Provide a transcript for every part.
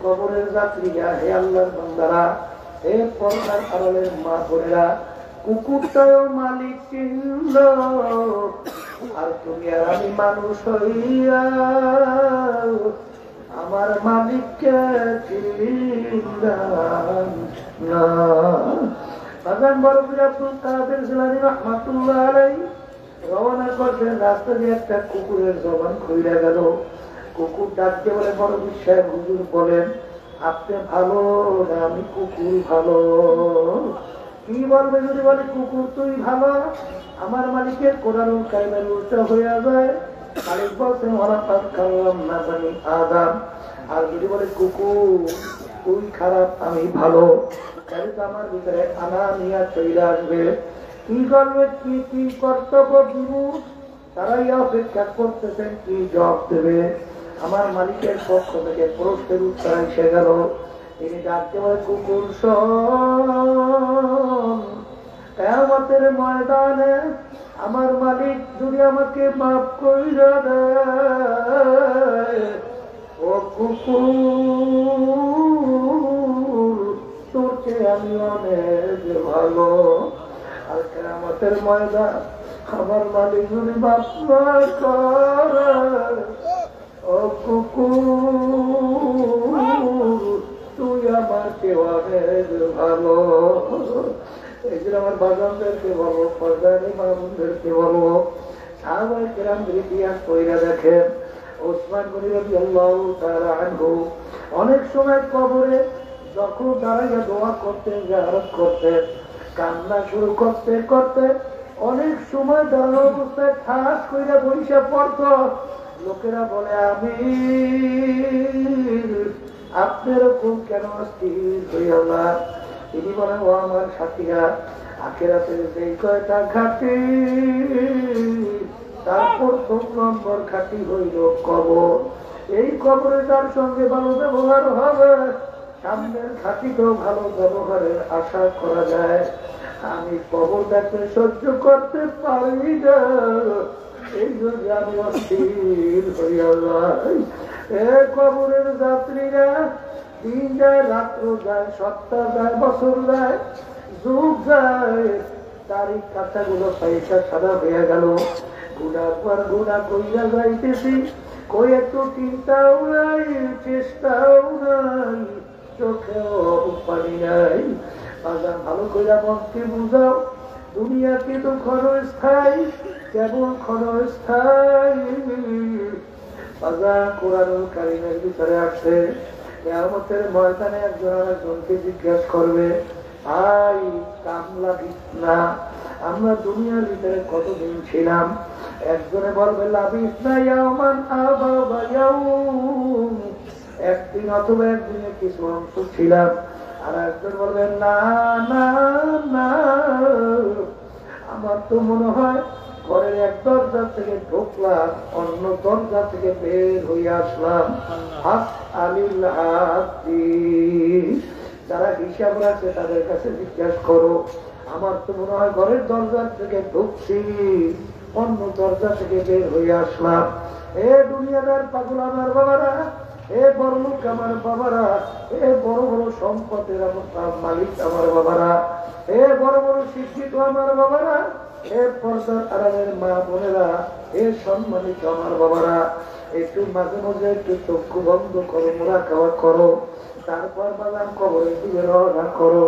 কবরের যাত্রীরা, হে আল্লাহর বান্দারা, হে পর্দার আড়ালের মা বোনেরা, কুকুরটাও মালিক চিনল, আর তুমি আর আমি মানুষ হইয়া আমার মালিককে চিনলাম না। বাগান বরফির আব্দুল কাদের জিলানী রাহমাতুল্লাহ আলাইহি রওনা করছেন। রাস্তা দিয়ে একটা কুকুরের জবান খুইলা গেল। কুকুর ডাকতে বলে, বড় বিশ্বাস হুজুর বলেন, আপনি ভালো না আমি কুকুর ভালো? কি বলবে যদি বলে কুকুর তুই ভালো? আমার মালিকের কোরআনুল কারিমের উল্টা হইয়া যায়। মালিক বলছেন ওয়ালাকাদ কাররামনা বানি আদম। আর যদি বলে কুকুর তুই খারাপ আমি ভালো, তাহলে তো আমার ভিতরে আনানিয়া চলে আসবে। কি করবে, কি কর্তব্য দিব, তারাই অপেক্ষা করতেছেন কি জবাব দেবে। আমার মালিকের পক্ষ থেকে প্রশ্নের উত্তর এসে গেল। তিনি ডাকতে বলে, কুকুর শোন, কিয়ামতের ময়দানে আমার মালিক যদি আমাকে মাফ কইরা দেয়, ও কুকুর তোর চেয়ে আমি অনেক ভালো। আর কিয়ামতের ময়দান আমার মালিক যদি মাফ না করে, ও কুকুর তুই আমার চেয়ে অনেক ভালো। এই জন্য আমার বাগানদেরকে বলবো, পর্দানি বাগানদেরকে বলবো, সাহাবায়ে কেরামদের ইতিহাস পড়া দেখেন। ওসমান গনি রাদিয়াল্লাহু তাআলা আনহু অনেক সময় কবরে যখন দাঁড়াইয়া দোয়া করতেন, জিয়ারত করতেন, কান্না শুরু করতে করতে অনেক সময় দাঁড়ানো অবস্থায় ঠাস কইরা বইসা পড়ত। লোকেরা বলে, আমি আপনার এরকম কেন স্থির হইয়া না? তিনি বলেন, ও আমার সাথীরা, আখিরাতের যে কয়টা ঘাটি, তার প্রথম নম্বর ঘাটি হইল কবর। এই কবরে তার সঙ্গে ভালো ব্যবহার হবে, সামনের ঘাটিতেও ভালো ব্যবহারের আশা করা যায়। আমি কবর দেখতে সহ্য করতে পারি না, এই জন্য আমি অস্থির হইয়া যাই। এ কবরের যাত্রীরা, দিন যায়, রাত্র যায়, সপ্তাহ যায়, বছর যায়, যুগ যায়, তারিখ খাতাগুলো পয়সা সাদা হয়ে গেল। গুণার পর গুণা কইয়া যাইতেছি, কই একটু চিন্তাও নাই, চেষ্টাও নাই, চোখেও পানি নাই। বাজার ভালো কইরা মনকে বুঝাও, দুনিয়া কিন্তু ক্ষণস্থায়ী, কেবল ক্ষণস্থায়ী। বাজার কোরআনুল কারীমের ভিতরে আছে, কিয়ামতের ময়দানে একজন আরেকজনকে জিজ্ঞাসা করবে, ভাই কামলা বিছনা, আমরা দুনিয়ার ভিতরে কতদিন ছিলাম? একজনে বলবে লাবিসনা ইয়াওমান আও বা'দা ইয়াওম, একদিন অথবা একদিনের কিছু অংশ ছিলাম। আর একজন বলবেন, না না না, আমার তো মনে হয় ঘরের এক দরজা থেকে ঢুকলাম, অন্য দরজা থেকে বের হয়ে আসলাম। যারা হিসাব রাখে তাদের কাছে জিজ্ঞাসা করো, আমার তো মনে হয় ঘরের দরজা থেকে ঢুকছি, অন্য দরজা থেকে বের হয়ে আসলাম। এ দুনিয়াদার পাগল আমার বাবারা, এ বড় লোক আমার বাবারা, এ বড় বড় সম্পদের আমার মালিক আমার বাবারা, এ বড় বড় শিক্ষিত আমার বাবারা, এ পর্দার আড়ালের মা বোনেরা, এ সম্মানিত আমার বাবারা, একটু মাঝে মাঝে একটু চক্ষু বন্ধ করো, মোরা খাওয়া করো, তারপর বাগান কবরের দিকে রওনা করো।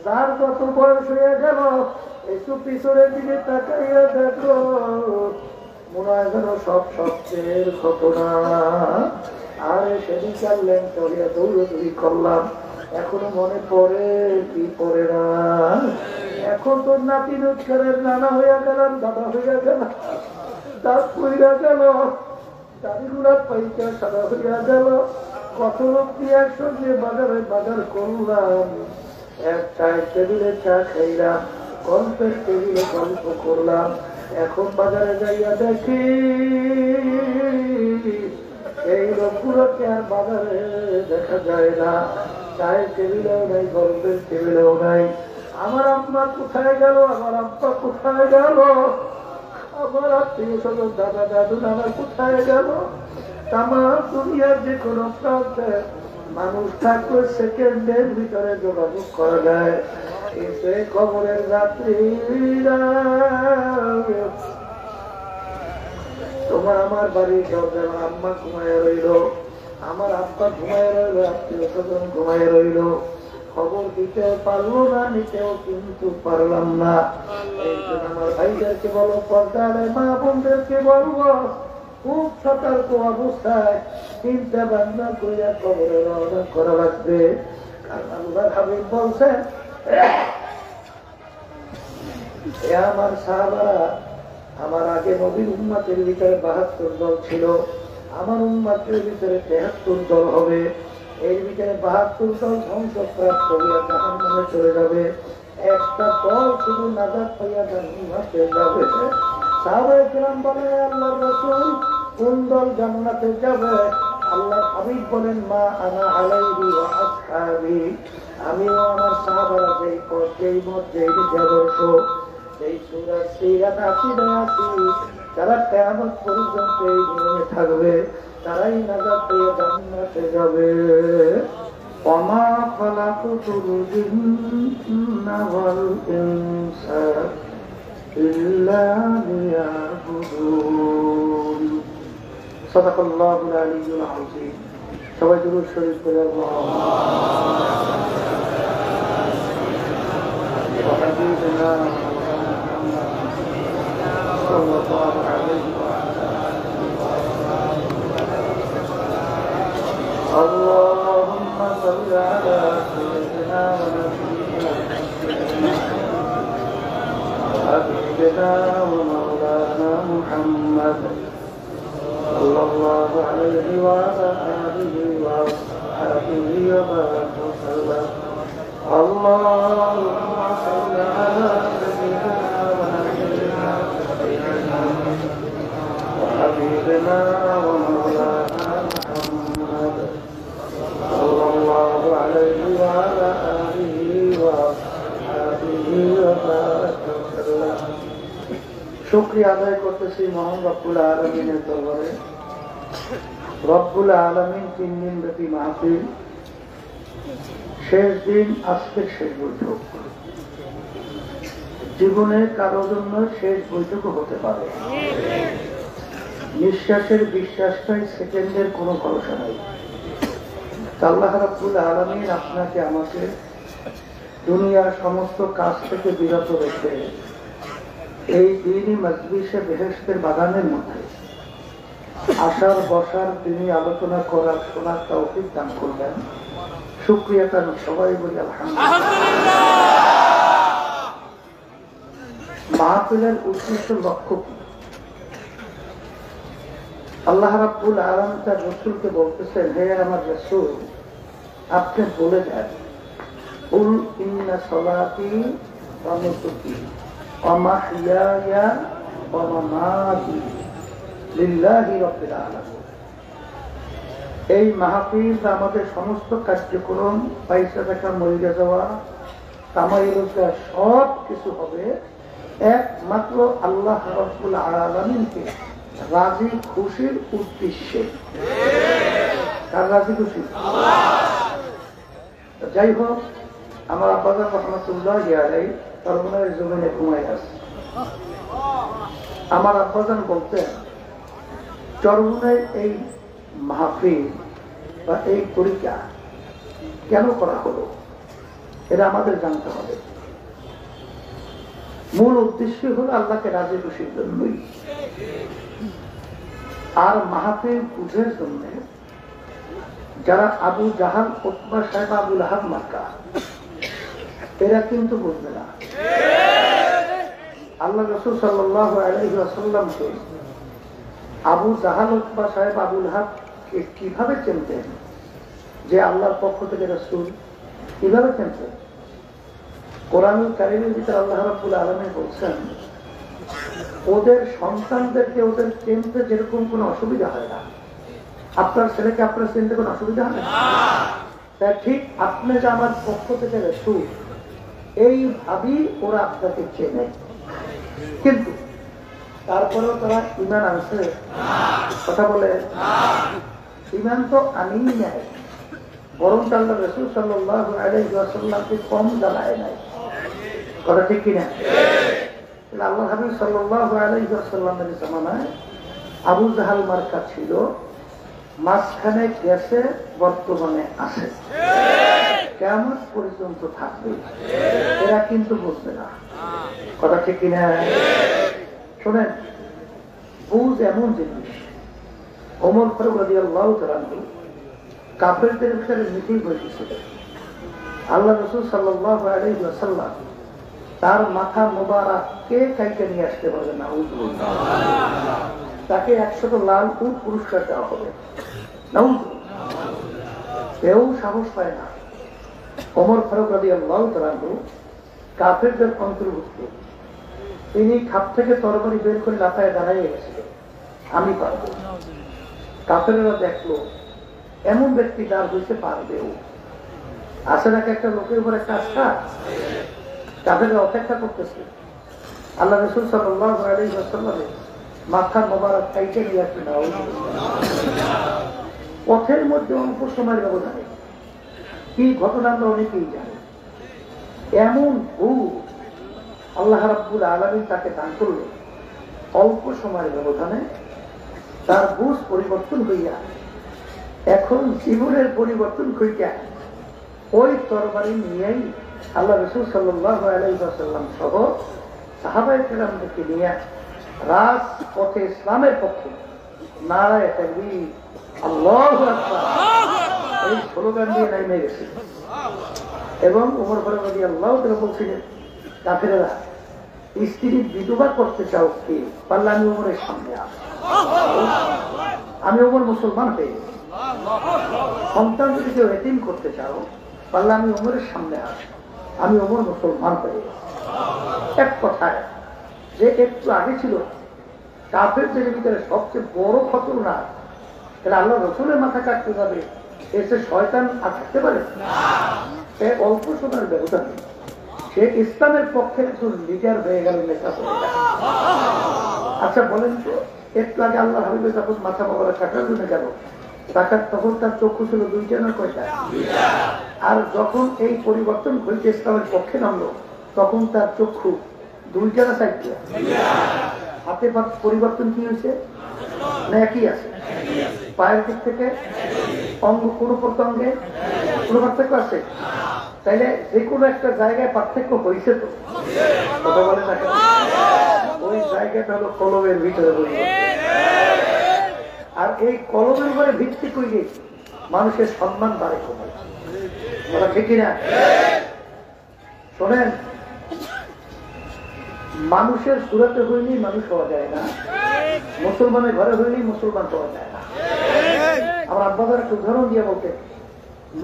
যার যত বয়স হয়ে গেল একটু পিছনের দিকে তাকাইয়া দেখো, মনে হয় যেন সব স্বপ্নের ঘটনা। আরে সেদিন চাললেন চলিয়া দৌড়দৌড়ি করলাম, এখনো মনে পড়ে কি পড়ে না? এখন তো নাতি নুৎকারের নানা হইয়া গেলাম, দাদা হইয়া গেলাম, দাঁত পইরা গেল, দাড়িগুলা পাইকা সাদা হইয়া গেল। কত লোক দিয়ে একসঙ্গে বাজারে বাজার করলাম, এক চায়ের টেবিলে চা খাইলাম, গল্পের টেবিলে গল্প করলাম। এখন বাজারে যাইয়া দেখি এই লোকগুলোকে আর বাজারে দেখা যায় না, চায়ের টেবিলেও নাই, গল্পের টেবিলেও নাই। আমার আম্মা কোথায় গেল, আমার আব্বা কোথায় গেল, আমার আত্মীয় স্বজন দাদা দাদু নানা কোথায় গেল? আমার দুনিয়ার যে কোনো প্রান্তে মানুষ থাকলে সেকেন্ডের ভিতরে যোগাযোগ করা যায়, এতে কবরের যাত্রীরা তোমার আমার বাড়ির দরজা, আমার আম্মা ঘুমায় রইল, আমার আব্বা ঘুমায় রইল, আত্মীয় স্বজন ঘুমায় রইল, খবর দিতে পারলো না, নিতেও কিন্তু পারলাম না। এই জন্য আমার ভাইদেরকে বলো, পর্দারে মা বোনদেরকে বলবো, খুব সতর্ক অবস্থায় চিন্তা ভাবনা করিয়া কবরে রওনা করা লাগবে। কারণ আল্লাহর হাবিব বলছেন, আমার সাহাবারা, আমার আগে নবীর উম্মতের ভিতরে 72 দল ছিল, আমার উম্মতের ভিতরে 73 দল হবে। এর ভিতরে 72 দল ধ্বংসপ্রাপ্ত হইয়া জাহান্নামে চলে যাবে, একটা দল শুধু নাজাত পাইয়া জান্নাতে যাবে। সাহাবায়ে কেরাম বলেন, আল্লাহর রাসূল কোন দল জান্নাতে যাবে? আল্লাহর হাবিব বলেন, মা আনা আলাইহি ওয়া আসহাবি, আমিও আমার সাহাবারা যেই পথ, যেই মত, যেই আদর্শ, এই সূরা সিরাত আছি, যারা কিয়ামত পর্যন্ত এই নিয়মে থাকবে, তারাই নাজাত পেয়ে জান্নাতে যাবে। ওমা খালাকুতুল জিন্না ওয়াল ইনসা ইল্লা লিয়াবুদুন। সাদাকাল্লাহুল আলিয়্যুল আযীম। সবাই দুরূদ শরীফ পড়ে اللهم صل على سيدنا ونبينا حبيبنا ومولانا محمد صلى الله عليه وعلى آله وصحبه وبارك وسلم. اللهم صل على سيدنا ونبينا وحبيبنا ومولانا محمد صلى الله عليه وعلى آله وصحبه وبارك وسلم. শুকরিয়া আদায় করতেছি মহান রব্বুল আলামিনের দরবারে। রব্বুল আলামিন 3 দিন ব্যাপী মাহফিল, শেষ দিন আজকের শেষ বৈঠক। জীবনে কারো জন্য শেষ বৈঠক হতে পারে, নিঃশ্বাসের বিশ্বাসটাই সেকেন্ডের কোনো ভরসা নাই। আল্লাহ রাব্বুল আলামিন আপনাকে আমাকে দুনিয়ার সমস্ত কাজ থেকে বিরত রেখে এই দিনই মজলিসে বেহেশতের বাগানের মধ্যে আসার বসার, তিনি আলোচনা করার, শোনার তৌফিক দান করবেন। শুকরিয়া কারণ সবাই বলি আলহামদুলিল্লাহ। মাহফিলের উদ্দেশ্য, লক্ষ্য কি? আল্লাহ রাব্বুল আলামিন তার রাসূলকে বলতেছেন, হে আমার রাসূল, আপনি বলে দেন, কুল ইন্না সালাতি ওয়া নুসুকি ওয়া মাহইয়ায়া ওয়া মামাতি লিল্লাহি রাব্বিল আলামিন। এই মাহফিল আমাদের সমস্ত কার্যক্রম, পয়সা টাকা মরিয়া যাওয়া, কামাই রোজগার সব কিছু হবে একমাত্র আল্লাহ রাব্বুল আলামিনকে রাজি খুশির উদ্দেশ্যে। কার রাজি খুশি? যাই হোক, আমার আব্বাজান রহমাতুল্লাহি আলাইহি চরমনায়ের জমিনে ঘুমায় আছে। আমার আব্বাজান বলতেন, চরমনায়ের এই মাহফিল বা এই পরীক্ষা কেন করা হলো, এটা আমাদের জানতে হবে। মূল উদ্দেশ্য হলো আল্লাহকে রাজি খুশির জন্যই। আর মাহফিল বুঝের জন্য যারা আবু জাহাল, উতবা, সাইবা, আবু লাহাব মার্কা, এরা কিন্তু বুঝবে না। আল্লাহ রাসূল সাল্লাল্লাহু আলাইহি ওয়াসাল্লামকে আবু জাহাল, উতবা, সাইবা, আবু লাহাব কিভাবে চিনতেন যে আল্লাহর পক্ষ থেকে রাসূল? কিভাবে চিনতেন? কোরআনুল কারীমের ভিতরে আল্লাহ রাব্বুল আলামিন বলছেন, ওদের সন্তানদেরকে ওদের চিনতে যেরকম কোনো অসুবিধা হয় না, আপনার ছেলেকে আপনার চিনতে কোনো অসুবিধা হয় না। তাই ঠিক আপনি যে আমার পক্ষ থেকে রাসূল, এইভাবেই ওরা আপনাকে চেনে। কিন্তু তারপরেও তারা ঈমান আনছে? কথা বলে, ঈমান তো আনেই নাই। বরং আল্লাহ রাসূল সাল্লাল্লাহু আলাইহি ওয়াসাল্লামকে কম জ্বালায় নাই। কথা ঠিক কিনা? আল্লাহ হাবিব সাল্লাল্লাহু আলাইহি ওয়াসাল্লামের জামানায় আবু জাহাল মার্কা ছিল, মাঝখানে গেছে, বর্তমানে আছে, কিয়ামত পর্যন্ত থাকবে। এরা কিন্তু বুঝবে না। কথা ঠিক কিনা? শোনেন, বুঝ এমন জিনিস। ওমর ফারুক রাদিয়াল্লাহু তাআলা আনহু কাফেরদের ভিতরে মিটিং হয়েছিল। আল্লাহ রাসূল সাল্লাল্লাহু আলাইহি ওয়াসাল্লাম তার মাথা মোবারক কে কাইতে নিয়ে আসতে পারবে না, তাকে 100 লাল উট পুরস্কার দেওয়া হবে। কেউ সাহস পায় না। ওমর ফারুক রাদিয়াল্লাহু তাআলা আনহু কাফেরদের অন্তর্ভুক্ত। তিনি খাপ থেকে তরবারি বের করে লাফায় দাঁড়াইয়ে গেছিলেন, আমি পারব। কাফেরেরা দেখলো এমন ব্যক্তি যার হইতে পারবেও। আসে নাকি একটা লোকের উপর একটা আস্থা। কাফেররা অপেক্ষা করতেছে। আল্লাহ রাসূল সাল্লাল্লাহু আলাইহি ওয়াসাল্লামের মাথা মোবারক কাইতে নিয়ে আসতে দাও। পথের মধ্যে অল্প সময়ের ব্যবধানে কি ঘটনা আমরা অনেকেই জানি। এমন ভূত আল্লাহ রাব্বুল আলামিন তাকে দান করল, অল্প সময়ের ব্যবধানে তার বুঝ পরিবর্তন হইয়া এখন জীবনের পরিবর্তন হইয়া ওই তরবারি নিয়েই আল্লাহ রাসূল সাল্লাল্লাহু আলাইহি ওয়াসাল্লাম সহ সাহাবায়ে কেরামদেরকে নিয়ে রাজপথে ইসলামের পক্ষে নারায়ে তাকবীর, আল্লাহু আকবার এই স্লোগান দিয়ে নেমে গেছে। এবং ওমর ফারুক রাদিয়াল্লাহু তাআলা বলছিলেন, কাফেরেরা স্ত্রী বিধবা করতে চাও কি? পারলে আমি ওমরের সামনে আসি। আমি ওমর মুসলমান হয়ে গেছি। সন্তান যদি কেউ এতিম করতে চাও, পারলে আমি ওমরের সামনে আসি। আমি ওমর মুসলমান হয়ে গেছি। এক কথায় যে একটু আগে ছিল কাফেরদের ভিতরে সবচেয়ে বড় খতরনাক, তাহলে আল্লাহ রাসূলের মাথা কাটতে যাবে, এসে শয়তান আর থাকতে পারে? অল্প সময়ের ব্যবধানে সে ইসলামের পক্ষে একজন লিডার হয়ে গেল, নেতা হয়ে গেল। আচ্ছা বলেন তো, একটু আগে আল্লাহ হাবিবের যখন মাথা মোবারক কাটার জন্য গেল, তখন তার চক্ষু ছিল 2টা না কয়টা? আর যখন এই পরিবর্তন হয়েছে ইসলামের পক্ষে নামলো, তখন তার চক্ষু 2টা না 4টা? হাতে পরিবর্তন কি হয়েছে? না একই আছে? পায়ের দিক থেকে অঙ্গ কোন প্রত্যঙ্গে কোন পার্থক্য আছে? তাইলে যে কোনো একটা জায়গায় পার্থক্য হয়েছে তো, কথা বলে না কেন? ওই জায়গাটা হলো কলমের ভিতরে পরিবর্তন। আর এই কলমের উপরে ভিত্তি করলে মানুষের সম্মান বাড়ে কমে। কথা ঠিক না? শোনেন, মানুষের সুরাতে হইলেই মানুষ হওয়া যায় না, মুসলমানের ঘরে হইলেই মুসলমান হওয়া যায় না। আমার আব্বাদের একটা উদাহরণ দিয়ে বলতে,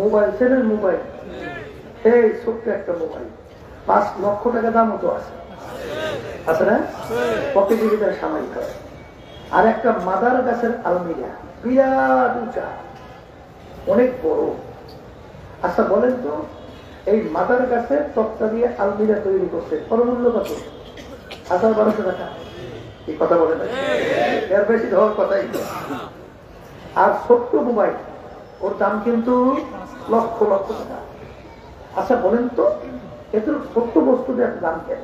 মোবাইল সেলের মোবাইল, এই ছোট্ট একটা মোবাইল 5 লক্ষ টাকা দাম মতো আছে না? প্রতিযোগিতার সামাজিক হয়। আর একটা মাদার গাছের আলমিরা, বিরাট উঁচা, অনেক বড়। আচ্ছা বলেন তো, এই মাদার গাছের তক্তা দিয়ে আলমিরা তৈরি করছে, পরমূল্য কত? 1000-1200 টাকা। এই কথা বলে না, এর বেশি হওয়ার কথাই। আর ছোট্ট মোবাইল, ওর দাম কিন্তু লক্ষ লক্ষ টাকা। আচ্ছা বলেন তো, এত ছোট্ট বস্তুদের দাম কেন?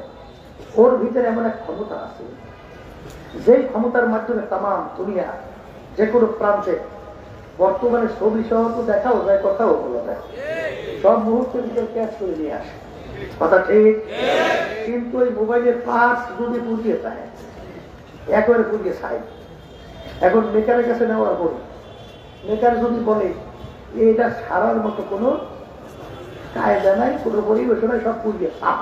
ওর ভিতরে এমন এক ক্ষমতা আছে, যেই ক্ষমতার মাধ্যমে তামাম দুনিয়া যে কোনো প্রান্তে বর্তমানে ছবি সহ তো দেখাও যায়, কথাও বলা যায়, সব মুহূর্তের ভিতরে ক্যাচ করে নিয়ে আসে। কথা ঠিক? কিন্তু ওই মোবাইলের পার্টস যদি পুড়িয়ে যায়, একবারে পুড়িয়ে ছাই। এখন মেকারের কাছে নেওয়ার পর মেকার যদি বলে এটা সারার মতো কোনো কায়দা নাই, কোনো পরিবেশ নাই, সব পুড়িয়ে সাপ।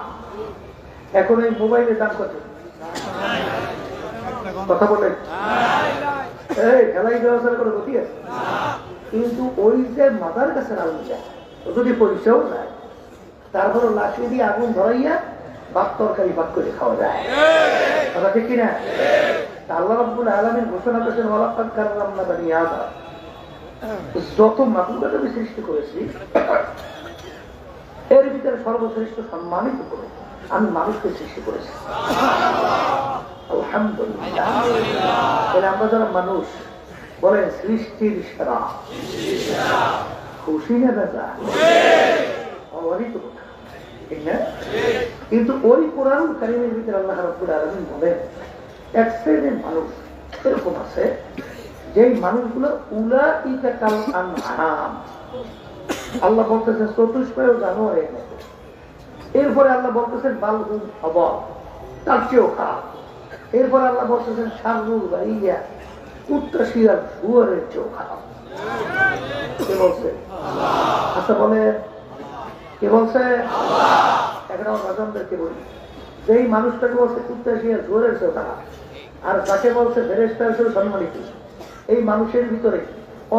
এখন এই মোবাইলের দাম কত? কথা বলেন, এই খেলাই দেওয়া করে গতি আছে। কিন্তু ওই যে মাদার কাছে আলমিরা যদি পরিচয় যায়, তারপরে লাঠি দিয়ে আগুন ধরাইয়া ভাত তরকারি ভাগ করে খাওয়া যায়। কথা ঠিক কিনা? আল্লাহ রাব্বুল আলামিন ঘোষণা করেছেন, ওয়ালাকাদ কাররামনা বানি আদম, যত মাখলুকাত আমি সৃষ্টি করেছি এর ভিতরে সর্বশ্রেষ্ঠ সম্মানিত করে আমি মানুষকে সৃষ্টি করেছি। আলহামদুলিল্লাহ। আমরা যারা মানুষ বলেন সৃষ্টির সেরা, খুশি না বেজা অবারিত কথা, ঠিক না? কিন্তু ওই কোরআন কারীমের ভিতরে আল্লাহ রাব্বুল আলামিন বলেন এক শ্রেণীর মানুষ এরকম আছে যেই মানুষগুলো উলাইকা কাল আনআম, আল্লাহ বলতেছেন চতুষ্পয় জানোয়ারের মতো। এরপরে আল্লাহ বলতেছেন বালহুম আদাল, তার চেয়েও খারাপ। এরপরে আল্লাহ বলতেছেন শাররুল বারিয়া, কুত্তা শিয়াল শুয়োরের চেয়েও খারাপ। কে বলছে? আচ্ছা বলে কে বলছে? এখন আমার বাজানদেরকে বলি, যেই মানুষটাকে বলছে কুত্তা শিয়াল শুয়োরের চেয়েও খারাপ, আর যাকে বলছে ফেরেশতা হিসেবে সম্মানিত, এই মানুষের ভিতরে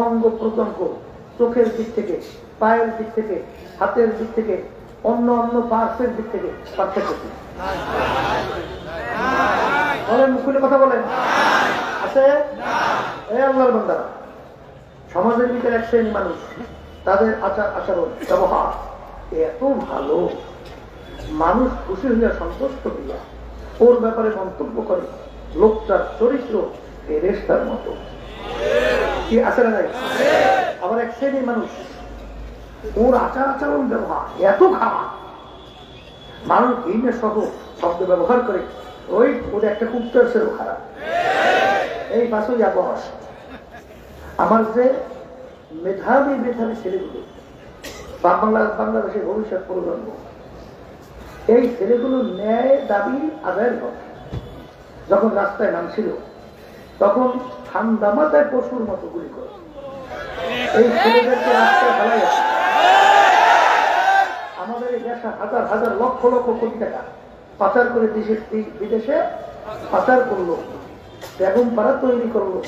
অঙ্গ প্রত্যঙ্গ, চোখের দিক থেকে, পায়ের দিক থেকে, হাতের দিক থেকে, অন্য অন্য পার্শ্বের দিক থেকে পার্থক্য কি? বলেন, মুখে কথা বলেন, আছে? এই আল্লাহর বান্দারা, সমাজের ভিতরে এক শ্রেণী মানুষ, তাদের আচার আচরণ ব্যবহার এত ভালো, মানুষ খুশি হইয়া সন্তুষ্ট হইয়া ওর ব্যাপারে মন্তব্য করে লোকটার চরিত্র ফেরেশতার মতো। কি আছে না? আবার এক শ্রেণীর মানুষ, ওর আচার আচরণ ব্যবহার এত খারাপ, মানুষ ঘৃণা সহ শব্দ ব্যবহার করে, ওই ওর একটা কুত্তার চেয়েও খারাপ। এই পাশে বস, আমার যে মেধাবী মেধাবী ছেলেগুলো, বাংলাদেশের ভবিষ্যৎ প্রজন্ম, এই ছেলেগুলো ন্যায় দাবি আদায়ের কথা যখন রাস্তায় নামছিল, তখন ঠান্ডা মাথায় পশুর মতো গুলি করে এই ছেলেদেরকে রাস্তায় ফেলাই আছে। আমাদের এই দেশে হাজার হাজার লক্ষ লক্ষ কোটি টাকা পাচার করে বিদেশে পাচার করলো, বেগম পাড়া তৈরি করলো।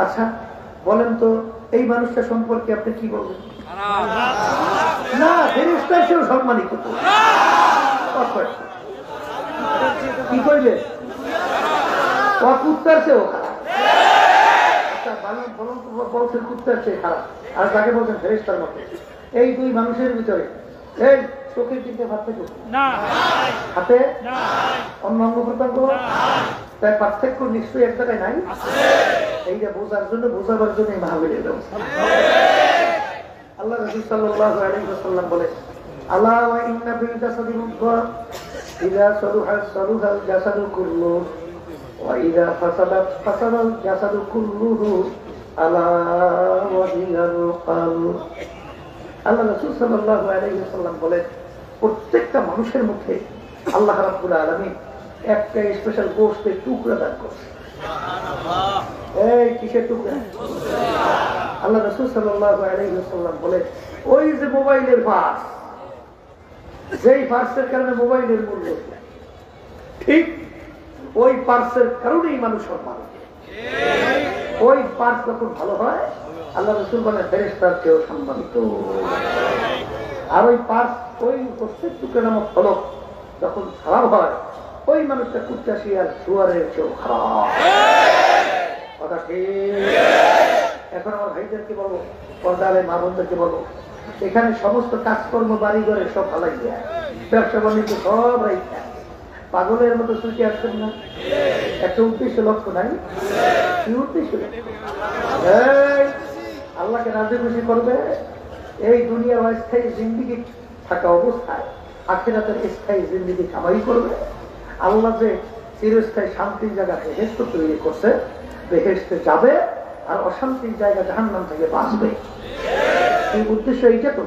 আচ্ছা বলেন তো, এই মানুষটা সম্পর্কে আপনি কি বলবেন? না, ফেরেশতার চেয়েও সম্মানিত। কি করবে? কুত্তার চেয়েও খারাপ। বলছেন কুত্তার চেয়ে খারাপ, আর তাকে বলছেন ফেরেশতার মতো। এই দুই মানুষের ভিতরে এই চোখের দিকে পার্থক্য, হাতে অন্য অঙ্গ প্রত্যঙ্গ, তাই পার্থক্য নিশ্চয়ই এক জায়গায় নাই। এইটা বোঝার জন্য, বোঝাবার জন্য এই মাহফিলের ব্যবস্থা। আল্লাহ রাসূল সাল্লাল্লাহু আলাইহি ওয়াসাল্লাম বলে, আলা ওয়া ইন্না ফিল জাসাদি মুদগাহ ইযা সালুহা সালুহাল জাসাদু কুল্লুহু ওয়া ইযা ফাসাদাত ফাসাদাল জাসাদু কুল্লুহু আলা ওয়া হিয়াল কলব। আল্লাহ রাসূল সাল্লাল্লাহু আলাইহি ওয়াসাল্লাম বলেন, প্রত্যেকটা মানুষের মধ্যে আল্লাহ রাব্বুল আলামিন একটা স্পেশাল গোশতের টুকরা দান করছে। এই কিসের টুকরা? আল্লাহ রাসূল সাল্লাল্লাহু আলাইহি ওয়াসাল্লাম বলেন, ওই যে মোবাইলের পার্স, যেই পার্সের কারণে মোবাইলের মূল্য, ঠিক ওই পার্সের কারণেই মানুষ সম্মান। ওই পার্স যখন ভালো হয়, আল্লাহ রাসূল বলেন ফেরেশতার চেয়েও সম্মানিত। আর ওই পার্স, ওই প্রত্যেক টুকরা নামক ফলক যখন খারাপ হয়, ওই মানুষটা কুত্তা শিয়াল শুয়োরের চেয়েও খারাপ। কথা ঠিক? এখন আমার ভাইদেরকে বলবো, পর্দালে মা বোনদেরকে বলবো, এখানে সমস্ত কাজকর্ম বাড়ি ঘরে সব ফালাই যায়, ব্যবসা বাণিজ্য সব রাইখা পাগলের মতো ছুটি আসছেন না? একটা উদ্দেশ্য লক্ষ্য নাই? কি উদ্দেশ্য? আল্লাহকে রাজি খুশি করবে, এই দুনিয়ার অস্থায়ী জিন্দিগি থাকা অবস্থায় আখিরাতের স্থায়ী জিন্দিগি কামাই করবে। আল্লাহ যে চিরস্থায়ী শান্তির জায়গা বেহেশত তৈরি করছে, বেহেশতে যাবে, আর অশান্তির জায়গা জাহান্নাম থেকে বাঁচবে। এই উদ্দেশ্য এইটা তো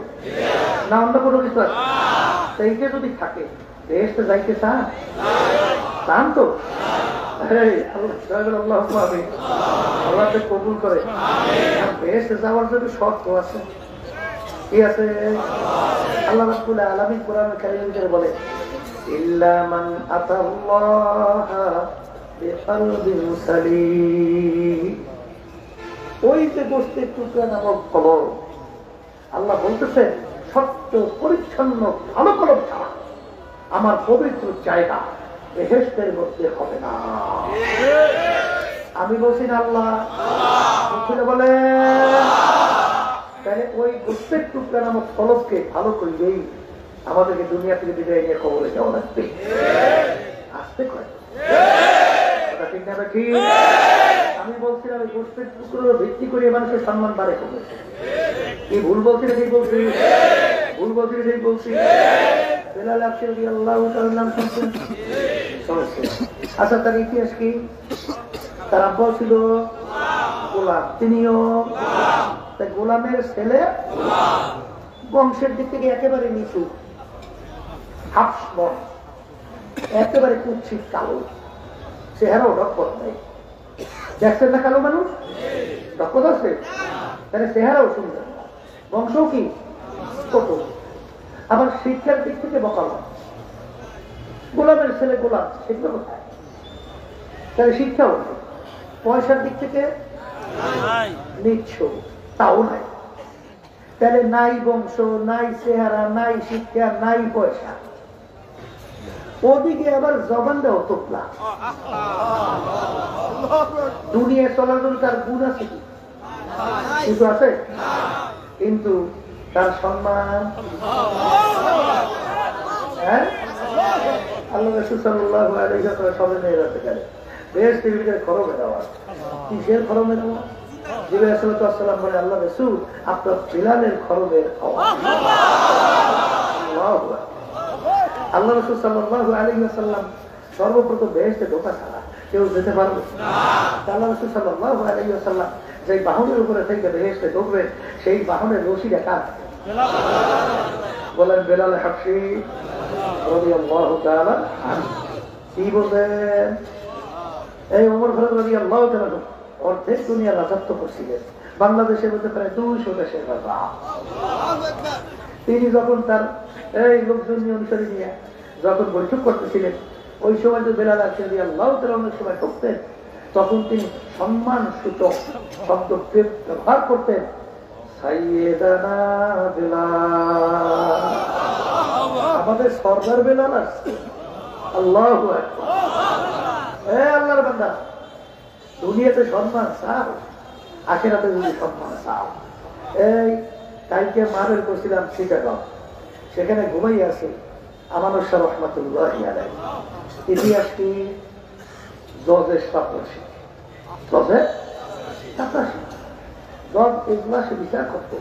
না, অন্য কোনো কিছু আছে? এইটা যদি থাকে, বেহেশতে যাইতে চান? চান তো? আল্লাহ কবুল করে। বেহেশতে যাওয়ার জন্য শর্ত আছে। কি আছে? আল্লাহ রাব্বুল আলামিন কোরআনুল কারীমের ভিতরে বলে, ইল্লা মান আতাল্লাহা বিকলবিন সালিম। ওই যে গোশতের টুকরা নামক কলব, আল্লাহ বলতেছে সত্য পরিচ্ছন্ন ভালো কলব ছাড়া আমার পবিত্র জায়গা বেহেশতের মধ্যে হবে না। আমি বলছি না, আল্লাহ বলে। তাহলে ওই গোশতের টুকরা নামক কলবকে ভালো করলেই আমাদেরকে দুনিয়া থেকে বিদায় নিয়ে কবরে যাওয়া লাগবে। আসতে কয় কথা ঠিক না ঠিক? আমি বলছিলাম ওই গোষ্ঠীর টুকরোর ভিত্তি করে মানুষের সম্মান বাড়ে কমেছে। কি ভুল বলছি না ঠিক বলছি? ভুল বলছি না ঠিক বলছি? বেলাল আবশারী রাদিয়াল্লাহু তাআলার নাম শুনছেন? আচ্ছা, তার ইতিহাস কি? তার আব্বা ছিল গোলাম, তিনিও গোলামের ছেলে, বংশের দিক থেকে একেবারে নিচু, হাফস বংশ, একেবারে কুৎসিত কালো, চেহারাও ডকপট নাই। দেখছেন না কালো মানুষ ডকপট আছে, তাহলে চেহারাও সুন্দর, বংশ কি ছোট, আবার শিক্ষার দিক থেকে বকালো। গোলামের ছেলে গোলাম, শিখবে কোথায়? তাহলে শিক্ষাও নেই, পয়সার দিক থেকে নিচ্ছ তাও নাই, তাহলে নাই বংশ, নাই চেহারা, নাই শিক্ষা, নাই পয়সা, ওদিকে আবার জবানটাও তোপলা। দুনিয়া চলাচল তার গুণ আছে কি? কিছু আছে, কিন্তু তার সম্মান হ্যাঁ আল্লাহ রাসূল সাল্লাল্লাহু আলাইহি ওয়াসাল্লাম সবে নিয়ে যেতে গেলে বেহেশতের ভিতরে খরমে দেওয়া। কিসের খরমে দেওয়া? জিবরাইল সাল্লাল্লাহু আলাইহি ওয়াসাল্লাম বলে, আল্লাহ রাসূল আপনার বিলালের খরমের আওয়াজ। আল্লাহু আকবার। আল্লাহ রাসূল সাল্লাল্লাহু আলাইহি ওয়াসাল্লাম সর্বপ্রথম বেহেশতে ঢোকা ছাড়া কেউ যেতে পারবে না। আল্লাহ রাসূল সাল্লাল্লাহু আলাইহি ওয়াসাল্লাম যে বাহনের উপরে থেকে বেহেশতে ঢুকবে, সেই বাহনের রশিটা কার? বলেন বেলাল হাবশী রাদিয়াল্লাহু তাআলা আনহু। কি বলেন? এই ওমর ফারুক রাদিয়াল্লাহু তাআলা অর্ধেক দুনিয়া রাজত্ব করছিলেন, বাংলাদেশের মধ্যে প্রায় 200 দেশের রাজা। তিনি যখন তার এই লোকজন নিয়ে অনুসারী নিয়ে যখন বৈঠক করতেছিলেন, ওই সময় যে বেলাল রাদিয়াল্লাহু তাআলা অনেক সময় ঢুকতেন, তখন তিনি সম্মান সূচক শব্দ ব্যবহার করতেন, সাইয়েদানা বেলাল, আমাদের সরদার বেলাল আসছে। আল্লাহু আকবার। আল্লাহর বান্দা, দুনিয়াতে সম্মান চাও, আখিরাতে যদি সম্মান চাও। এই কালকে মারের করছিলাম চিটাগাং, সেখানে ঘুমাই আছে আমানুর শাহ রহমাতুল্লাহি আলাইহি। ইতিহাস কি? জজের সাপরাশি, জজের সাপরাশি, জজ এজলাসে বিচার করতো,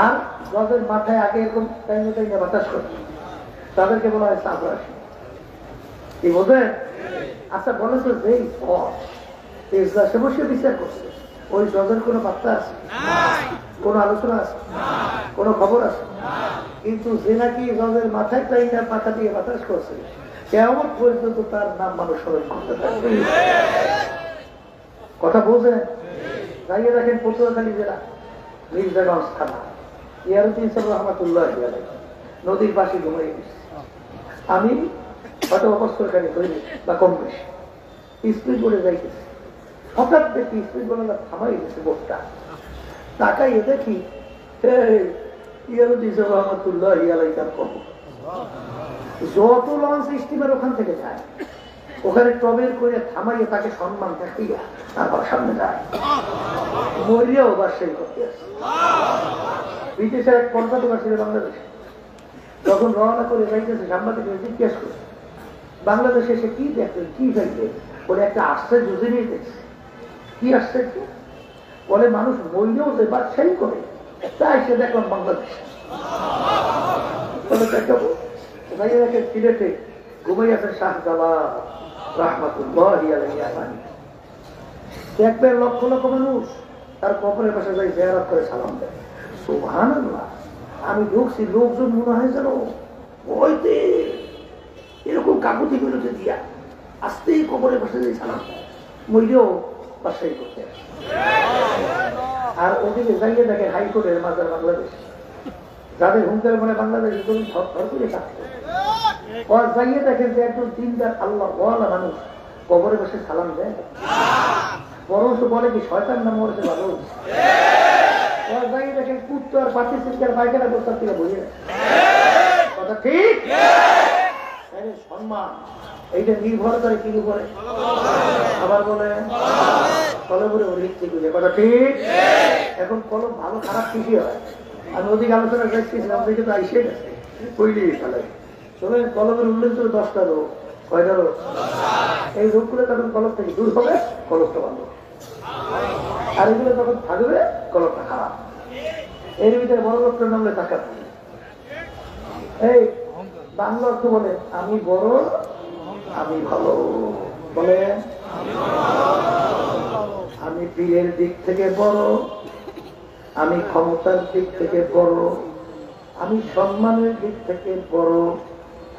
আর জজের মাথায় আগে এরকম টাইমে টাইমে বাতাস করতো, তাদেরকে বলা হয় সাপরাশি। কি বোঝেন? আচ্ছা বলে তো, যেই জজ এজলাসে বসে বিচার করছে, ওই জজের কোনো বার্তা আছে? কোন আলোচনা আছে? কোন খবর আছে? কিন্তু যে নাকি জজের মাথায় টাইমে মাথা দিয়ে বাতাস করছে, কেমন পর্যন্ত তার নাম মানুষ স্মরণ করতে থাকবে। কথা বলছেন? যাইয়ে দেখেন পটুয়াখালী জেলা মির্জাগঞ্জ থানা, ইয়ারউদ্দিন সাহেব রহমাতুল্লাহি আলাইহি নদীর পাশে ঘুমিয়ে গেছে। আমি হয়তো অবস্থাখানি হইনি বা কম বেশি স্পিড বোর্ডে যাইতেছি, হঠাৎ দেখি স্পিড বোর্ডে থামাই গেছে বোর্ডটা। তাকাইয়ে দেখি ইয়ারউদ্দিন সাহেব রহমাতুল্লাহি আলাইহি তার কবর। যত লঞ্চ স্টিমার ওখান থেকে যায়, ওখানে টবের করে থামাইয়ে তাকে সম্মান দেখাইয়া তারপর সামনে যায়। মরিয়াও বাসাই করতে আসে। ব্রিটিশের এক পর্যটক ছিল বাংলাদেশে, যখন রওনা করে যাইতেছে, সাংবাদিক জিজ্ঞেস করে বাংলাদেশে এসে কি দেখলেন, কি দেখলে? বলে একটা আশ্চর্য জিনিস দেখছে। কি আশ্চর্য? বলে মানুষ মরিয়াও যে বাদশাহী করে, তাই সে দেখলাম বাংলাদেশে। বলে দেখাবো সিলেটে ঘুমাই আছেন শাহজালাল রাহমাতুল্লাহি আলাইহি। দেখবেন লক্ষ লক্ষ মানুষ তার কবরের পাশে যাই জিয়ারত করে সালাম দেয়। সুবহানাল্লাহ। আমি ঢুকছি, লোকজন মনে হয় যেন ওইতে এরকম কাকুতি বিরতি দিয়া আসতেই কবরের পাশে যাই সালাম দেয়, মরিও বাসাই করতে। আর ওদিকে যাইয়ে দেখে হাইকোর্টের মাজার বাংলাদেশ, যাদের হুঙ্কার মনে বাংলাদেশ ধর করে থাকতো, যাইয়ে দেখেন যে একজন দিনদার আল্লাহ ওয়ালা মানুষ কবরে বসে সালাম দেয়, বরং বলে কি শয়তান নাম মরেছে ভালো। যাইয়ে দেখেন কুত্তো আর পাতি সিনকার পায়খানা বস্তার থেকে বুঝে কথা ঠিক। সম্মান এইটা নির্ভর করে কি উপরে? আবার বলে কলমের উপরে লিখতে বুঝে কথা ঠিক। এখন কলম ভালো খারাপ ঠিকই হয়। আমি ওদিকে আলোচনা করতেছিলাম, দেখে তো আইসে গেছে কইলেই ফেলে। শোনেন, কলমের উল্লেখ করে 10টা রোগ, কয়টা রোগ? এই রোগগুলো তখন কলব থেকে দূর হবে, কলবটা ভালো, আর এগুলো যখন থাকবে কলবটা খারাপ। এর ভিতরে বড় লোকটার নামলে টাকা। এই বাংলা অর্থ বলে আমি বড়, আমি ভালো। বলে আমি পীরের দিক থেকে বড়, আমি ক্ষমতার দিক থেকে বড়, আমি সম্মানের দিক থেকে বড়,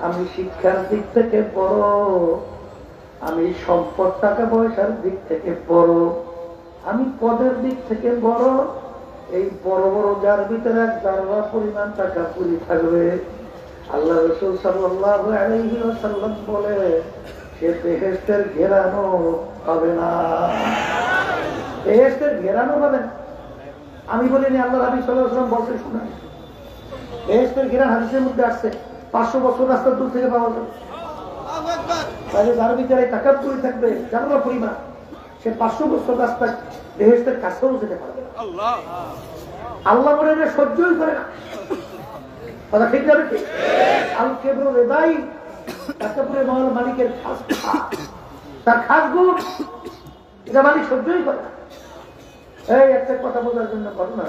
আমি শিক্ষার দিক থেকে বড়, আমি সম্পদ টাকা পয়সার দিক থেকে বড়, আমি পদের দিক থেকে বড়। এই বড় বড় যার ভিতরে এক জাররা পরিমাণ টাকা পুরি থাকবে, আল্লাহ রাসূল সাল্লাল্লাহু আলাইহি ওয়াসাল্লাম বলে সে বেহেশতের ঘেরানো পাবে না। বেহেশতের ঘেরানো পাবে না। আমি বলিনি, আল্লাহ নবী সাল্লাল্লাহু আলাইহি ওয়াসাল্লাম বলতে শুনেন। বেহেশতের ঘেরান হাদিসের মধ্যে আসছে, 500 বছর রাস্তা দূর থেকে পাওয়া যাবে। তাহলে যার ভিতরে টাকা পুরি থাকবে জাররা পরিমাণ, সে 500 বছর রাস্তা বেহেশতের কাছেও যেতে পারবে না। আল্লাহ বলে এটা সহ্যই করে না। কথা ঠিক যাবে কি? আল কেবরু রেদাই, তাকাব্বুরে মালিকের খাস, তার খাস গুণ, এটা মালিক সহ্যই করে না। এই একটা কথা বোঝার জন্য ঘটনা,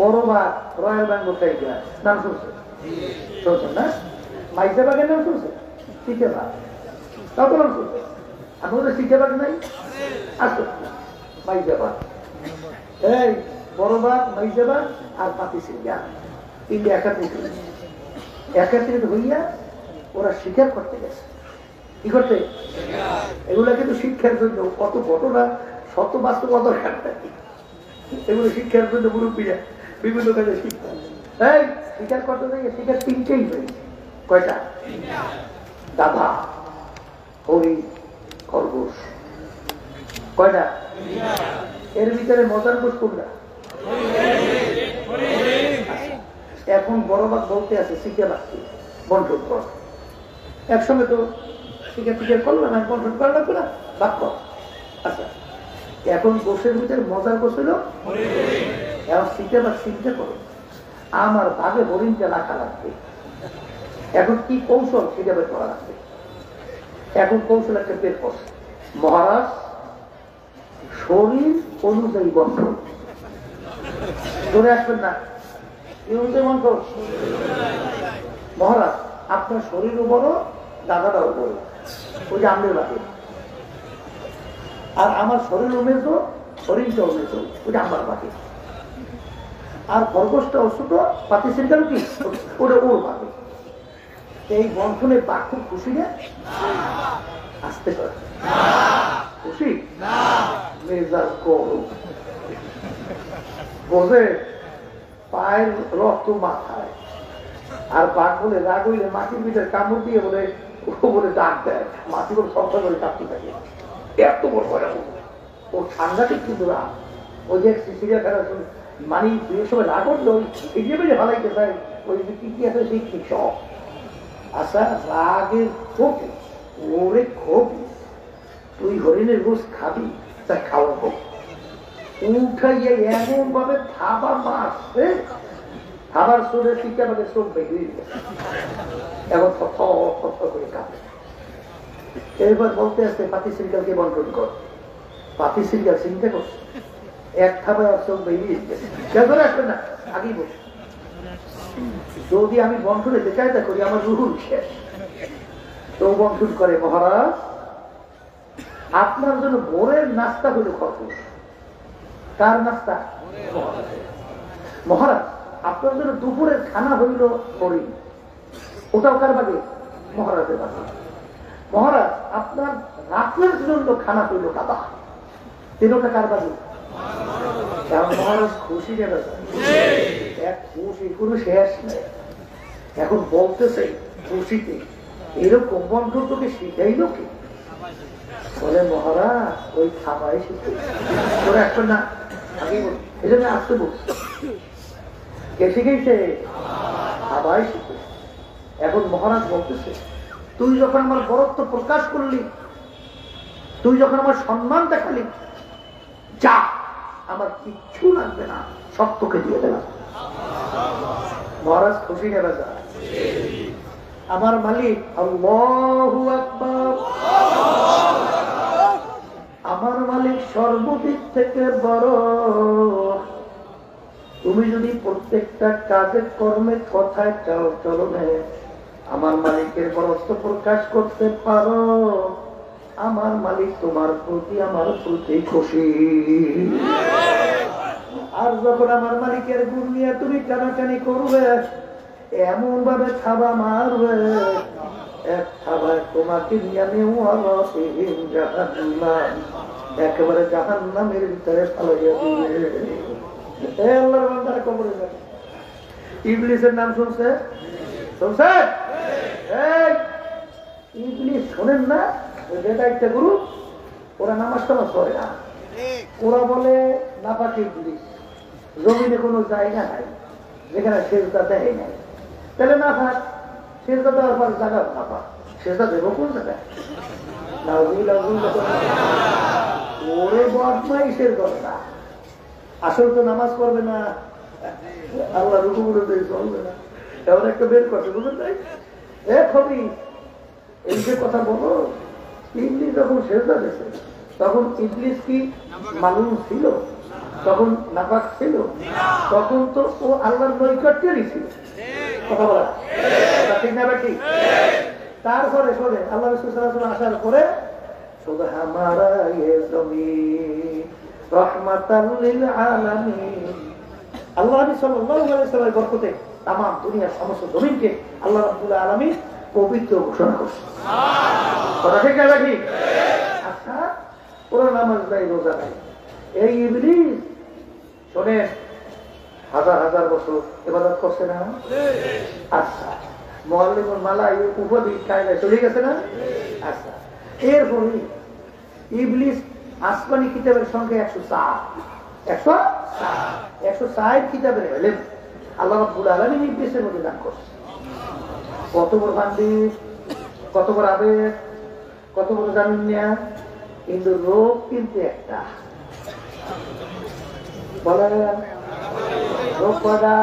বড় বাঘ রয়্যাল বেঙ্গল টাইগার নাম শুনছেন? শুনছেন না? মাইজা বাঘের নাম শুনছেন? চিকে বাঘ, তাও তো নাম শুনছেন। আপনাদের চিকে বাঘ নাই? আসো মাইজা বাঘ, এই বড় বাঘ, মাইজা বাঘ আর পাতি সিংহা, তিনটে একাত্রিত হইয়া ওরা শিকার করতে গেছে। কি করতে? এগুলা কিন্তু শিক্ষার জন্য, কত ঘটনা শত বাস্তবতা দরকার নাই, এগুলো শিক্ষার জন্য মুরব্বীরা বিভিন্ন কাজে শিক্ষা। এই শিকার করতে যাই, শিকার তিনটেই হয়েছে। কয়টা? দাদা, হরিণ, খরগোশ। কয়টা? এর ভিতরে মজার গোশ কোনটা? এখন বড় বাঘ বলতে আছে শিখে বাঘকে বন্টন কর। একসঙ্গে তো শিখে শিখে করলো না, বন্টন করা লাগবে না, বাঘ কর। আচ্ছা, এখন গোশের ভিতরে মজার গোশ হলো, এখন শিখে বাঘ চিন্তা করো, আমার বাঘে হরিণটা রাখা লাগবে। এখন কি কৌশল শিখে বের করা লাগবে? এখন কৌশল একটা বের করছে, মহারাজ শরীর অনুযায়ী বন্টন। ধরে আসবেন না, মহারাজ আপনার শরীরও বড়, দাদাটাও বড়, ওই যে আমাদের বাকি, আর আমার শরীর মেজো, শরীরটাও মেজো, ওইটা আমার বাকি, আর খরগোশটাও ছোট, পাতি সিংহাও কি ওটা ওর বাকি। এই বন্ধনে বাঘ খুব খুশি না? আসতে পারে খুশি মেজাজ গরম, বোঝে পায়ের রক্ত মাথায়, আর বাঘ বলে রাগ হইলে মাটির ভিতরে কামড় দিয়ে বলে ও বলে ডাক দেয়, মাটি বলে শব্দ করে কাঁপতে থাকে। এত বড় করে ও ঠান্ডাতে কিন্তু রাগ, ওই যে চিড়িয়াখানা মানি দুই সময় রাগ করলে ওই এগিয়ে বেড়ে ভালাইতে চাই, ওই যে কি কি আছে সেই ঠিক সব। আচ্ছা রাগের ক্ষোভে, ওরে ক্ষোভে তুই হরিণের গোশ খাবি, তা খাওয়াবো। উঠাইয়া এমন ভাবে থাবা মারছে, খাবার চোরে টিকে আমাদের চোখ বেরিয়ে গেছে, এখন করে কাঁপে। এরপর বলতে আসছে পাতি সিরিয়ালকে বন্টন কর। পাতি সিরিয়াল চিন্তা করছে, এক থাবায় আর চোখ বেরিয়ে গেছে, কেউ ধরে আসবে না, আগেই বসে। যদি আমি বন্টনে দেখাইতে করি আমার রুহুল শেষ, তো বন্টন করে, মহারাজ আপনার জন্য ভোরের নাস্তা হইল খরগোশ। কার নাস্তা? মহারাজ আপনার জন্য দুপুরের খানা হইল হরিণ, ওটাও কার বাগে? মহারাজের বাগে। মহারাজ আপনার রাতের জন্য খানা হইল কাদা, তিনটা কার বাগে? মহারাজ খুশি যাবে, এক খুশি কোনো শেষ নেই। এখন বলতেছে খুশিতে এরকম বন্ধু তোকে শিখাইল কি? বলে মহারাজ ওই খাবাই শিখে তোরা এখন না, আগে বল এই জন্য আসতে বলছি, কে শিখেছে? খাবাই শিখে। এখন মহারাজ বলতেছে তুই যখন আমার বরত্ব প্রকাশ করলি, তুই যখন আমার সম্মান দেখালি, যা আমার কিচ্ছু লাগবে না, সব তোকে দিয়ে দিলাম। মহারাজ খুশি নেবে যা। আমার মালিক আল্লাহু আকবার, আমার মালিক সর্বদিক থেকে বড়। তুমি যদি প্রত্যেকটা কাজে কর্মে কথায় চাও চলনে আমার মালিকের বরত্ব প্রকাশ করতে পারো, আমার মালিক তোমার প্রতি আমার প্রতি খুশি। আর যখন আমার মালিকের গুণ নিয়ে তুমি টানাটানি করবে, এমন ভাবে থাবা মারবে, এক থাবায় তোমাকে নিয়ে একেবারে জাহান্নামের ভিতরে ফালাইয়া দিবে। আল্লাহর বান্দারা কবরে যাবে। ইবলিসের নাম শুনছে? শুনছেন? ইবলিস শোনেন না? যেটা একটা গ্রুপ, ওরা নামাজ টামাজ করে না। ওরা বলে নাপাক ইবলিস, জমিনে কোনো জায়গা নাই যেখানে সেজদা দেয় নাই। তাহলে নাপাক, সেজদা দেওয়ার পর জায়গা নাপাক, সেজদা দেবো কোন জায়গায়? ওরে বদমাইশের কথা। আসল তো নামাজ পড়বে না, আল্লাহ রুকু করে চলবে না, এমন একটা বের করছে, বুঝলেন তাই? এ খবি এই যে কথা বলো, ইবলিস যখন সেজদা দিয়েছে তখন ইবলিস কি মানুষ ছিল? তখন নাপাক ছিল? তখন তো ও আল্লাহর নৈকট্যেরই ছিল। কথা বলা ঠিক না ঠিক? তারপরে শোনে আল্লাহ রাসূল সাল্লাল্লাহু আলাইহি ওয়াসাল্লাম আসার পরে শুধু হামারা ইয়ে জমিন রাহমাতাল লিল আলামিন, আল্লাহ নবী সাল্লাল্লাহু আলাইহি ওয়াসাল্লামের বরকতে তামাম দুনিয়ার সমস্ত জমিনকে আল্লাহ রাব্বুল আলামিন পবিত্র ঘোষণা করছে। কথা ঠিক না ঠিক? আচ্ছা, ওরা নামাজ নাই, রোজা নাই। এই ইবলিস শোনে হাজার হাজার বছর ইবাদত করছে না? আচ্ছা, মুআল্লিমুল মালায়েকা উপাধি কায়দায় চলে গেছে না? আচ্ছা, এরপরে ইবলিস আসমানি কিতাবের সংখ্যা 104 কিতাবের এলেম আল্লাহ রাব্বুল আলামিন ইবলিসের মধ্যে দান করছে। কত বড় বান্দিশ, কত বড় আবেগ, কত বড় জানেন না? কিন্তু রোগ কিন্তু একটা, বলেন রোগ কয়টা?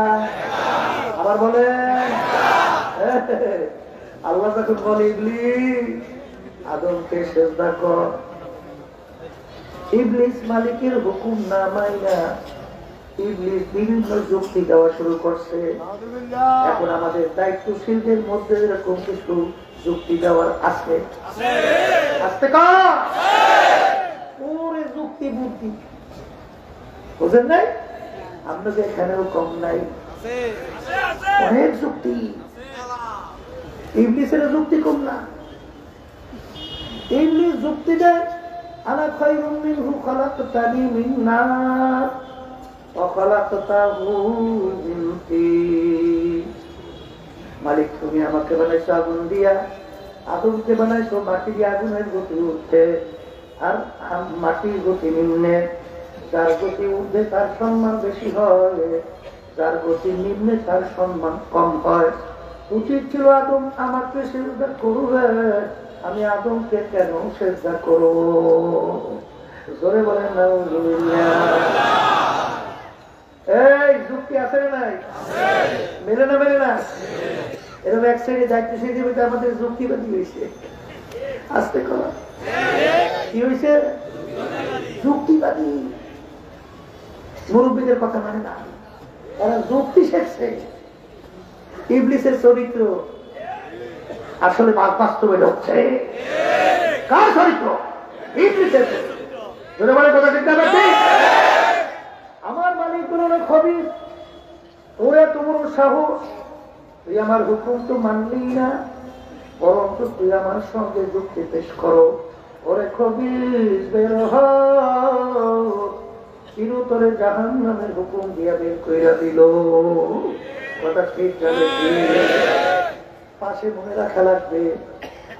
আবার বলেন। আল্লাহ যখন বলে ইবলিস আদমকে সেজদা কর, ইবলিস মালিকের হুকুম না মাইনা ইবলিস বিভিন্ন যুক্তি দেওয়া শুরু করছে। এখন আমাদের দায়িত্বশীলদের মধ্যে এরকম কিছু যুক্তি দেওয়ার আছে, আসতে পুরো যুক্তি বুদ্ধি বুঝেন নাই? আপনাদের এখানেও কম নাই, অনেক যুক্তি। ইবলিসের যুক্তি কম না। ইবলিস যুক্তি দেয় আনা খায়রুম মিনহু খালাকতানি মিন নার ওয়া খালাকতাহু মিন তিন। মালিক তুমি আমাকে বানাইছো আগুন দিয়া, আদমকে বানাইছো মাটি দিয়ে, আগুনের গতি উঠে আর মাটির গতি নিম্নে। যার গতি উঠে তার সম্মান বেশি হয়, যার গতি নিম্নে তার সম্মান কম হয়। উচিত ছিল আদম আমাকে সেজদা করবে, আমি আদমকে কেন সেজদা করব? জোরে বলেন নাউজুবিল্লাহ। এই যুক্তি আছে না নাই? মেলে না মেলে না? এরকম এক সাইডে দায়িত্বশীল দিবে, আমাদের যুক্তিবাদী হয়েছে। আস্তে করা কি হয়েছে? যুক্তিবাদী। মুরব্বীদের কথা মানে না, তারা যুক্তি শেখছে। ইবলিসের চরিত্র আসলে বাস্তবে ঢুকছে। কার চরিত্র? ইবলিসের চরিত্র। যদি বলে কথা ঠিক না? আমার মালিক বলল খবির, ওরে তোমার সাহস, তুই আমার হুকুম তো মানলি না, বরঞ্চ তুই আমার সঙ্গে যুক্তি পেশ করো। ওরে খবির বের চিরতরে জাহান্নামের হুকুম দিয়া বের কইরা দিল। কথা ঠিক জানে? পাশে মনে রাখা লাগবে,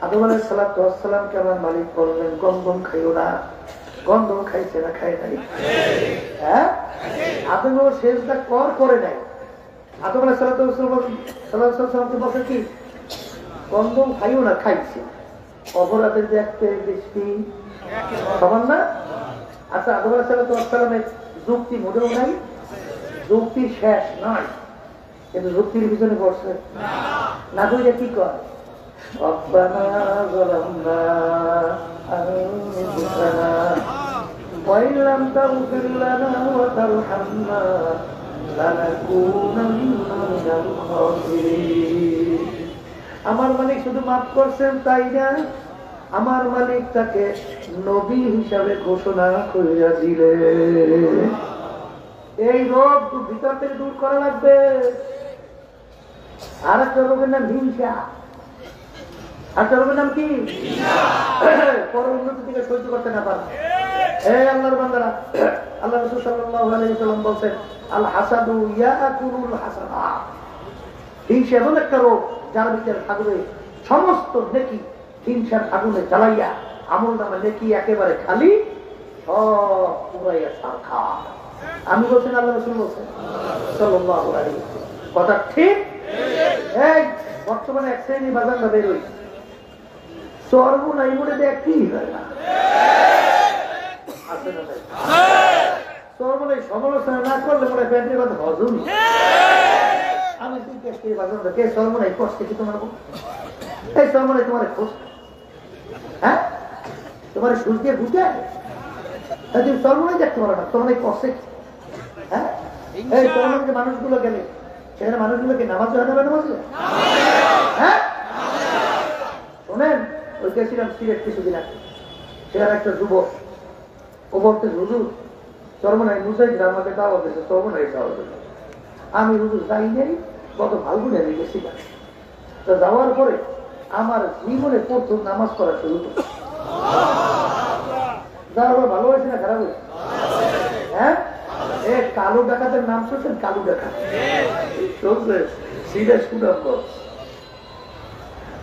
আদম আলাইহিস সালাতু ওয়াস সালামকে আমার মালিক বললেন গন্ধম খাইও না। গন্ধম খাইছে না খায় নাই? হ্যাঁ, আদম সেজদা করে নাই। আদম আলাইহিস সালাতু ওয়াস সালামকে বলছে কি গন্ধম খাইও না, খাইছে। অপরাধের দেখতে দৃষ্টি সমান না? আচ্ছা, আদম আলাইহিস সালাতু ওয়াস সালামের যুক্তি মোটেও নাই, যুক্তি শেষ নয়, কিন্তু যুক্তির পিছনে পড়ছে না। বুঝে কি কর ربنا ظلمنا أنفسنا وإن لم تغفر لنا وترحمنا لنكونن من الخاسرين আমার মালিক শুধু মাফ করছেন তাই না, আমার মালিক তাকে নবী হিসাবে ঘোষণা করিয়া দিলেন। এই রোগ ভিতর থেকে দূর করা লাগবে। আর একটা রোগের নাম হিংসা। একটা রোগের নাম কি? পরের উন্নতি থেকে সহ্য করতে না পারা। এই আল্লাহর বান্দারা, আল্লাহ রাসূল সাল্লাল্লাহু আলাইহি ওয়াসাল্লাম বলেন, আল হাসাদু ইয়াকুলুল হাসানাত। হিংসা এমন একটা রোগ যার ভিতরে থাকবে সমস্ত নেকি হিংসার আগুনে জ্বালাইয়া আমল নামে নেকি একেবারে খালি, সব পুরাইয়া সারখা। আমি বলছেন, আল্লাহ রাসূল বলছেন সাল্লাল্লাহু আলাইহি ওয়াসাল্লাম, কথা ঠিক। এই বর্তমানে এক শ্রেণী বাজার বের হইছে, সর্বনাই মনে দেয় কি হয় না, আছে না ভাই? সর্বনাই সমালোচনা না করলে মনে প্যান্টের কথা হজম। আমি বাজার কে সর্বনাই কষ্টে কি তোমার, এই সর্বনাই তোমার খোঁজ, হ্যাঁ তোমার সুর দিয়ে বুঝে তুমি সর্বনাই দেখতে পারো না, তোমার কষ্টে। হ্যাঁ এই সর্বনাই যে মানুষগুলো গেলে সেখানে মানুষগুলোকে নামাজ হয় না, নামাজ? হ্যাঁ শোনেন, ওই গেছিলাম সিলেট কিছুদিন আগে, সেখানে একটা যুবক ও বলতে, হুজুর সর্বনাই মুসাই আমাকে দাওয়াত দিয়েছে, সর্বনাই যাওয়ার জন্য। আমি হুজুর যাই নেই, কত ফাল্গুনে আমি গেছিলাম। তো যাওয়ার পরে আমার জীবনে প্রথম নামাজ পড়া শুরু করছে। যাওয়ার পর ভালো হয়েছে না খারাপ হয়েছে? হ্যাঁ, এ কালো ডাকাতের নাম শুনছেন? কালু ডাকাত চলছে সিরিয়াস সুনাম কর।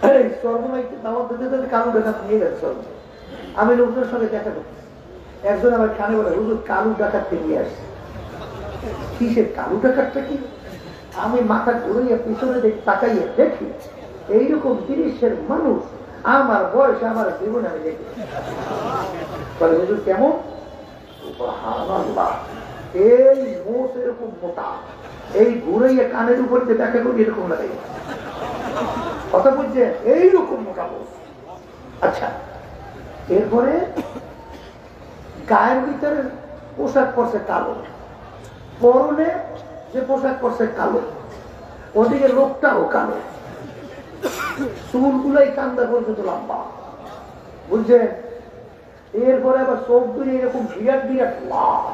এই সর্বনাইকে দাওয়াত দিতে দিতে কালু ডাকাত নিয়ে গেছে সর্বনাই। আমি লোকদের সঙ্গে দেখা করছি, একজন আমার কানে বলে, হুজুর কালু ডাকাতকে নিয়ে আসছে। কিসের কালু ডাকাতটা কি? আমি মাথা ঘুরিয়ে পিছনে তাকাইয়ে দেখি এইরকম 30-এর মানুষ আমার বয়সে আমার জীবনে আমি দেখি। বলে, হুজুর কেমন? সুবহানাল্লাহ, এই মোষ এরকম মোটা, এই ঘুরাইয়া কানের উপর যে দেখা করি এরকম লাগে, কথা বুঝছে? এইরকম মোটা মোষ। আচ্ছা, এরপরে গায়ের ভিতরে পোশাক পরছে কালো, পরনে যে পোশাক পরছে কালো, ওদিকে লোকটাও কালো, চুলগুলাই কান্দা পর্যন্ত লম্বা, বুঝছেন? এরপরে আবার চোখ দিয়ে এরকম বিরাট বিরাট লাভ।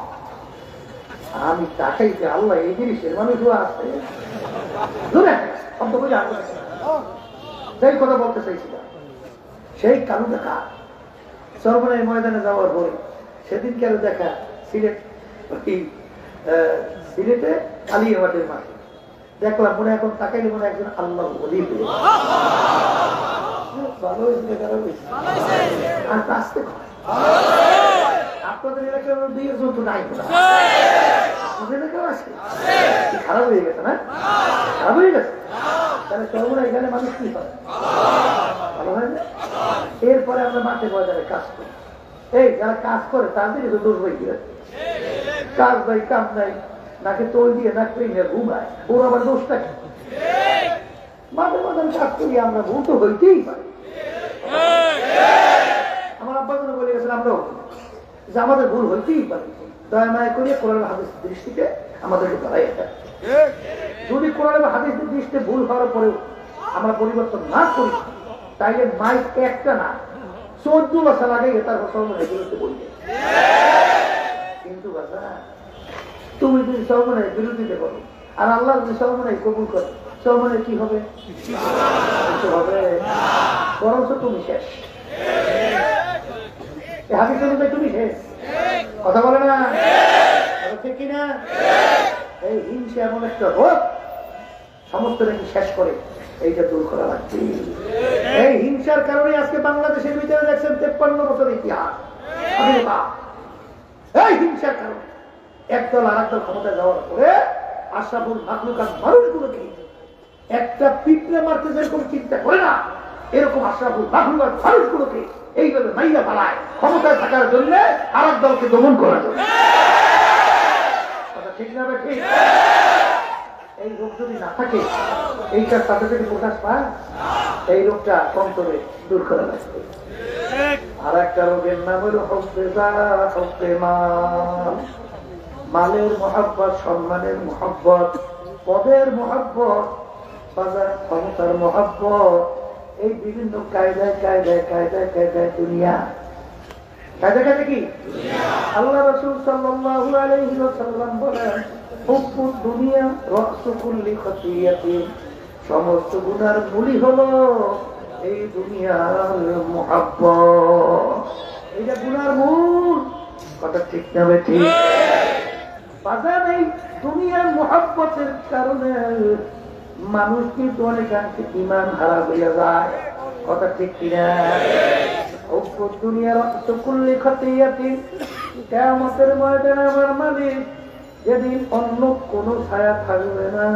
আমি তাকাইতে, আল্লাহ এই জিনিসের মানুষও আছে। সেই কথা বলতে চাইছিলাম, সেই কালু দেখা সর্বনাই ময়দানে যাওয়ার পরে সেদিন কেন দেখা সিলেট, সিলেটে কালিয়াবাটের মাঠে দেখলাম, মনে এখন তাকাইলে মনে একজন আল্লাহ বলি ভালো হয়েছে, খারাপ হয়েছে? আর আসতে আপনাদের এলাকার 2 জন তো নাই, আপনাদের এলাকাও আছে, খারাপ হয়ে গেছে না? খারাপ হয়ে গেছে, তাহলে সর্বনা এখানে মানুষ কি হয়? ভালো হয় না? এরপরে আমরা মাঠে ময়দানে কাজ করি, এই যারা কাজ করে তাদের তো দোষ হয়ে গেছে, কাজ নাই কাম নাই, নাকে তোল দিয়ে নাক পেয়ে ঘুমায়, ওর আবার দোষটা কি? মাঝে মাঝে কাজ করি আমরা, ভুল তো হইতেই পারি। আমার আব্বা যেন বলে গেছেন, আমরাও যে আমাদের ভুল হইতেই পারে, দয়া মায়া করিয়া কোরআন হাদিসের দৃষ্টিতে আমাদেরকে ধরাই এটা। যদি কোরআন হাদিসের দৃষ্টিতে ভুল হওয়ার পরেও আমরা পরিবর্তন না করি, তাইলে মাইক একটা না 14 বছর আগে তার সর্বনাইকে বলবে। কিন্তু তুমি যদি সর্বনাই বিরোধিতা করো আর আল্লাহ যদি সর্বনাই কবুল করো, সর্বনাই কি হবে? হবে, বরঞ্চ তুমি শেষ। হাদিস অনুযায়ী তুমি শেষ। কথা বলে না, ঠিক কিনা? এই হিংসা এমন একটা রোগ, সমস্ত নাকি শেষ করে, এইটা দূর করা লাগবে। এই হিংসার কারণে আজকে বাংলাদেশের ভিতরে দেখছেন 53 বছর ইতিহাস। এই হিংসার কারণে একদল আর একদল ক্ষমতায় যাওয়ার পরে আশরাফুল মাখলুকাত মানুষগুলোকে একটা পিঁপড়ে মারতে যেরকম চিন্তা করে না, এরকম আশরাফুল মাখলুকাত মানুষগুলোকে এইভাবে মাইরা পালায় ক্ষমতায় থাকার জন্য আর এক দলকে দমন করার জন্য। ঠিক না? ঠিক। এই রোগ যদি না থাকে, এইটার সাথে থেকে প্রকাশ পায় এই রোগটা অন্তরে দূর করা লাগবে। আর একটা রোগের নাম হলো মালের মহব্বত, সম্মানের মহব্বত, পদের মহব্বত, ক্ষমতার মহব্বত, এই বিভিন্ন কায়দায় কায়দায় কায়দায় কায়দায় দুনিয়া কায়দা কায়দা কি আল্লাহ রাসূল সাল্লাল্লাহু আলাইহি ওয়াসাল্লাম বলেন, হুব্বুদ দুনিয়া রাসু কুল্লি খতিয়াতিন, সমস্ত গুনার মূলই হলো এই দুনিয়ার মহব্বত। এইটা গুনার মূল। কথা ঠিক না ঠিক? বাজার এই দুনিয়ার মহব্বতের কারণে মানুষ কিন্তু অনেকাংশে ঈমান হারা হইয়া যায়। কথা ঠিক কিনা? দুনিয়ার কুল্লি খতিয়াতিন, কিয়ামতের ময়দানে আমার মালিক যেদিন অন্য কোন ছায়া থাকবে না,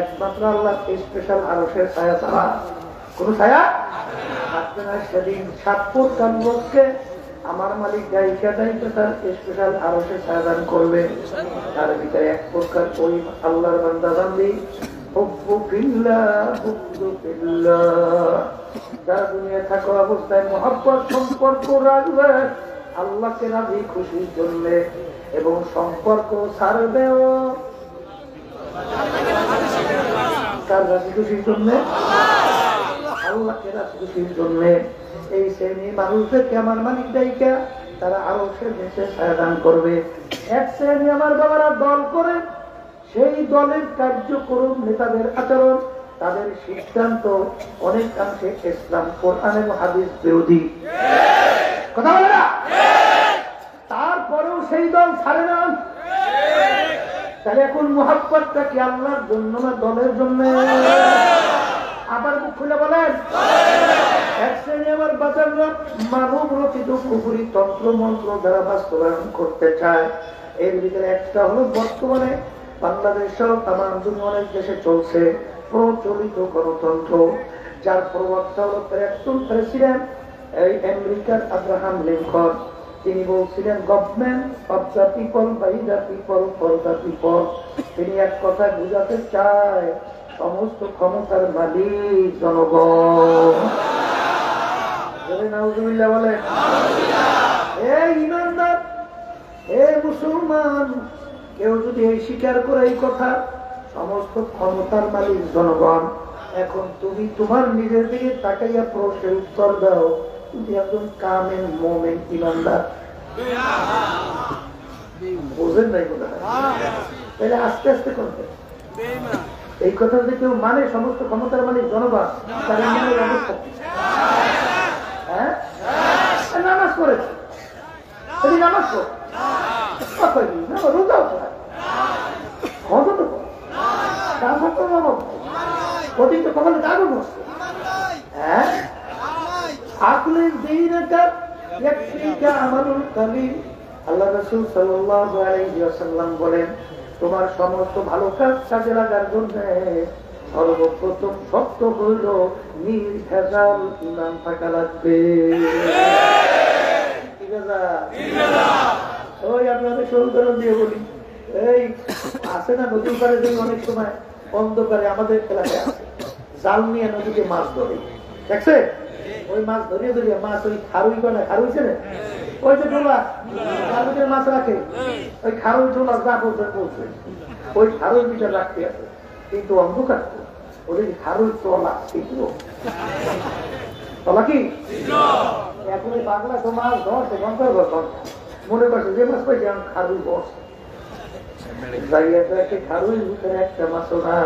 একমাত্র আল্লাহ স্পেশাল আরশের ছায়া ছাড়া কোন ছায়া থাকবে না। সেদিন 7 প্রকার লোককে আমার মালিক গায়িকা দায়িত্ব তার স্পেশাল আরশের ছায়া দান করবে। তার ভিতরে এক প্রকার ওই আল্লাহর বান্দা বান্দি হুব্বু ফিল্লাহ, বুগদু ফিল্লাহ, যারা দুনিয়া থাকা অবস্থায় মহব্বত সম্পর্ক রাখবে আল্লাহকে রাজি খুশির জন্য, এবং সম্পর্ক ছাড়বেও তার রাজি খুশির জন্য, আল্লাহকে রাজি খুশির জন্য। এই শ্রেণী মানুষদেরকে আমার মালিক দায়িকা তারা আরো সে দেশে ছায়া দান করবে। এক শ্রেণী আমার বাবারা দল করে, সেই দলের কার্যক্রম, নেতাদের আচরণ, তাদের সিদ্ধান্ত অনেকাংশে ইসলাম, কোরআন এবং হাদিস বিরোধী। কথা বলে না? তারপরেও সেই দল ছাড়ে না। তাহলে এখন মুহাব্বতটা কি আল্লাহর জন্য না দলের জন্য? আবার মুখ খুলে বলেন। এক শ্রেণী আমার বাজাররা মানব রচিত কুফরি তন্ত্র মন্ত্র দ্বারা বাস্তবায়ন করতে চায়। এর ভিতরে একটা হলো বর্তমানে বাংলাদেশ সহ তামাম দুনিয়ার অনেক দেশে চলছে প্রচলিত গণতন্ত্র, যার প্রবক্তা হলো প্রাক্তন প্রেসিডেন্ট এই আমেরিকার আব্রাহাম লিঙ্কন। তিনি বলছিলেন, government of the people, by the people, for the people. তিনি এক কথা বুঝাতে চায় সমস্ত ক্ষমতার মালিক জনগণ। নাউজুবিল্লাহ বলেন। এই ইমানদার, এই মুসলমান, কেউ যদি এই স্বীকার করে এই কথা সমস্ত ক্ষমতার মালিক জনগণ, এখন তুমি তোমার নিজের দিকে তাকাইয়া প্রশ্নের উত্তর দাও, তুমি একজন কামেল মুমিন ইমানদার। বোঝেন নাই বোধ হয়? তাহলে আস্তে আস্তে করবে এই কথা যদি কেউ মানে সমস্ত ক্ষমতার মালিক জনগণ, তাহলে আমাদের অবস্থা কি? হ্যাঁ, নামাজ পড়েছে, নামাজ পড়ে রোজাও পড়ে, হজও তো পড়ে, তারপর তো নামাজ অতীত কখনো দারুণ বসছে। হ্যাঁ, আকলের দিন আমানুল কালিল। আল্লাহ রাসূল সাল্লাল্লাহু আলাইহি ওয়াসাল্লাম বলেন, তোমার সমস্ত ভালো কাজ কাজে লাগার জন্য সর্বপ্রথম শর্ত হইল নির্ভেজাল ঈমান থাকা লাগবে। ওই আপনাদের সৌন্দর্য দিয়ে বলি, এই আসে না নদীর পাড়ে যে অনেক সময় অন্ধকারে আমাদের এলাকায় আছে, জাল নিয়ে নদীতে মাছ ধরে, দেখছে? ওই মাছ ধরিয়ে ধরিয়ে মাছ ওই খারুই করে, খারুইছে না ওই যে ডোলা খারুইয়ের মাছ রাখে, ওই খারুই ডোলা যা বলছে বলছে ওই খারুই পিঠা রাখতে আছে, কিন্তু অন্ধকার ওদের খারুই তলা, কিন্তু তলা কি এখন ওই বাংলা তো মাছ ধরছে গঙ্গার ঘর মনে করছে যে মাছ পাইছে আমি খারুই বসছে, জায়গা তো খারুই ভিতরে একটা মাছও না,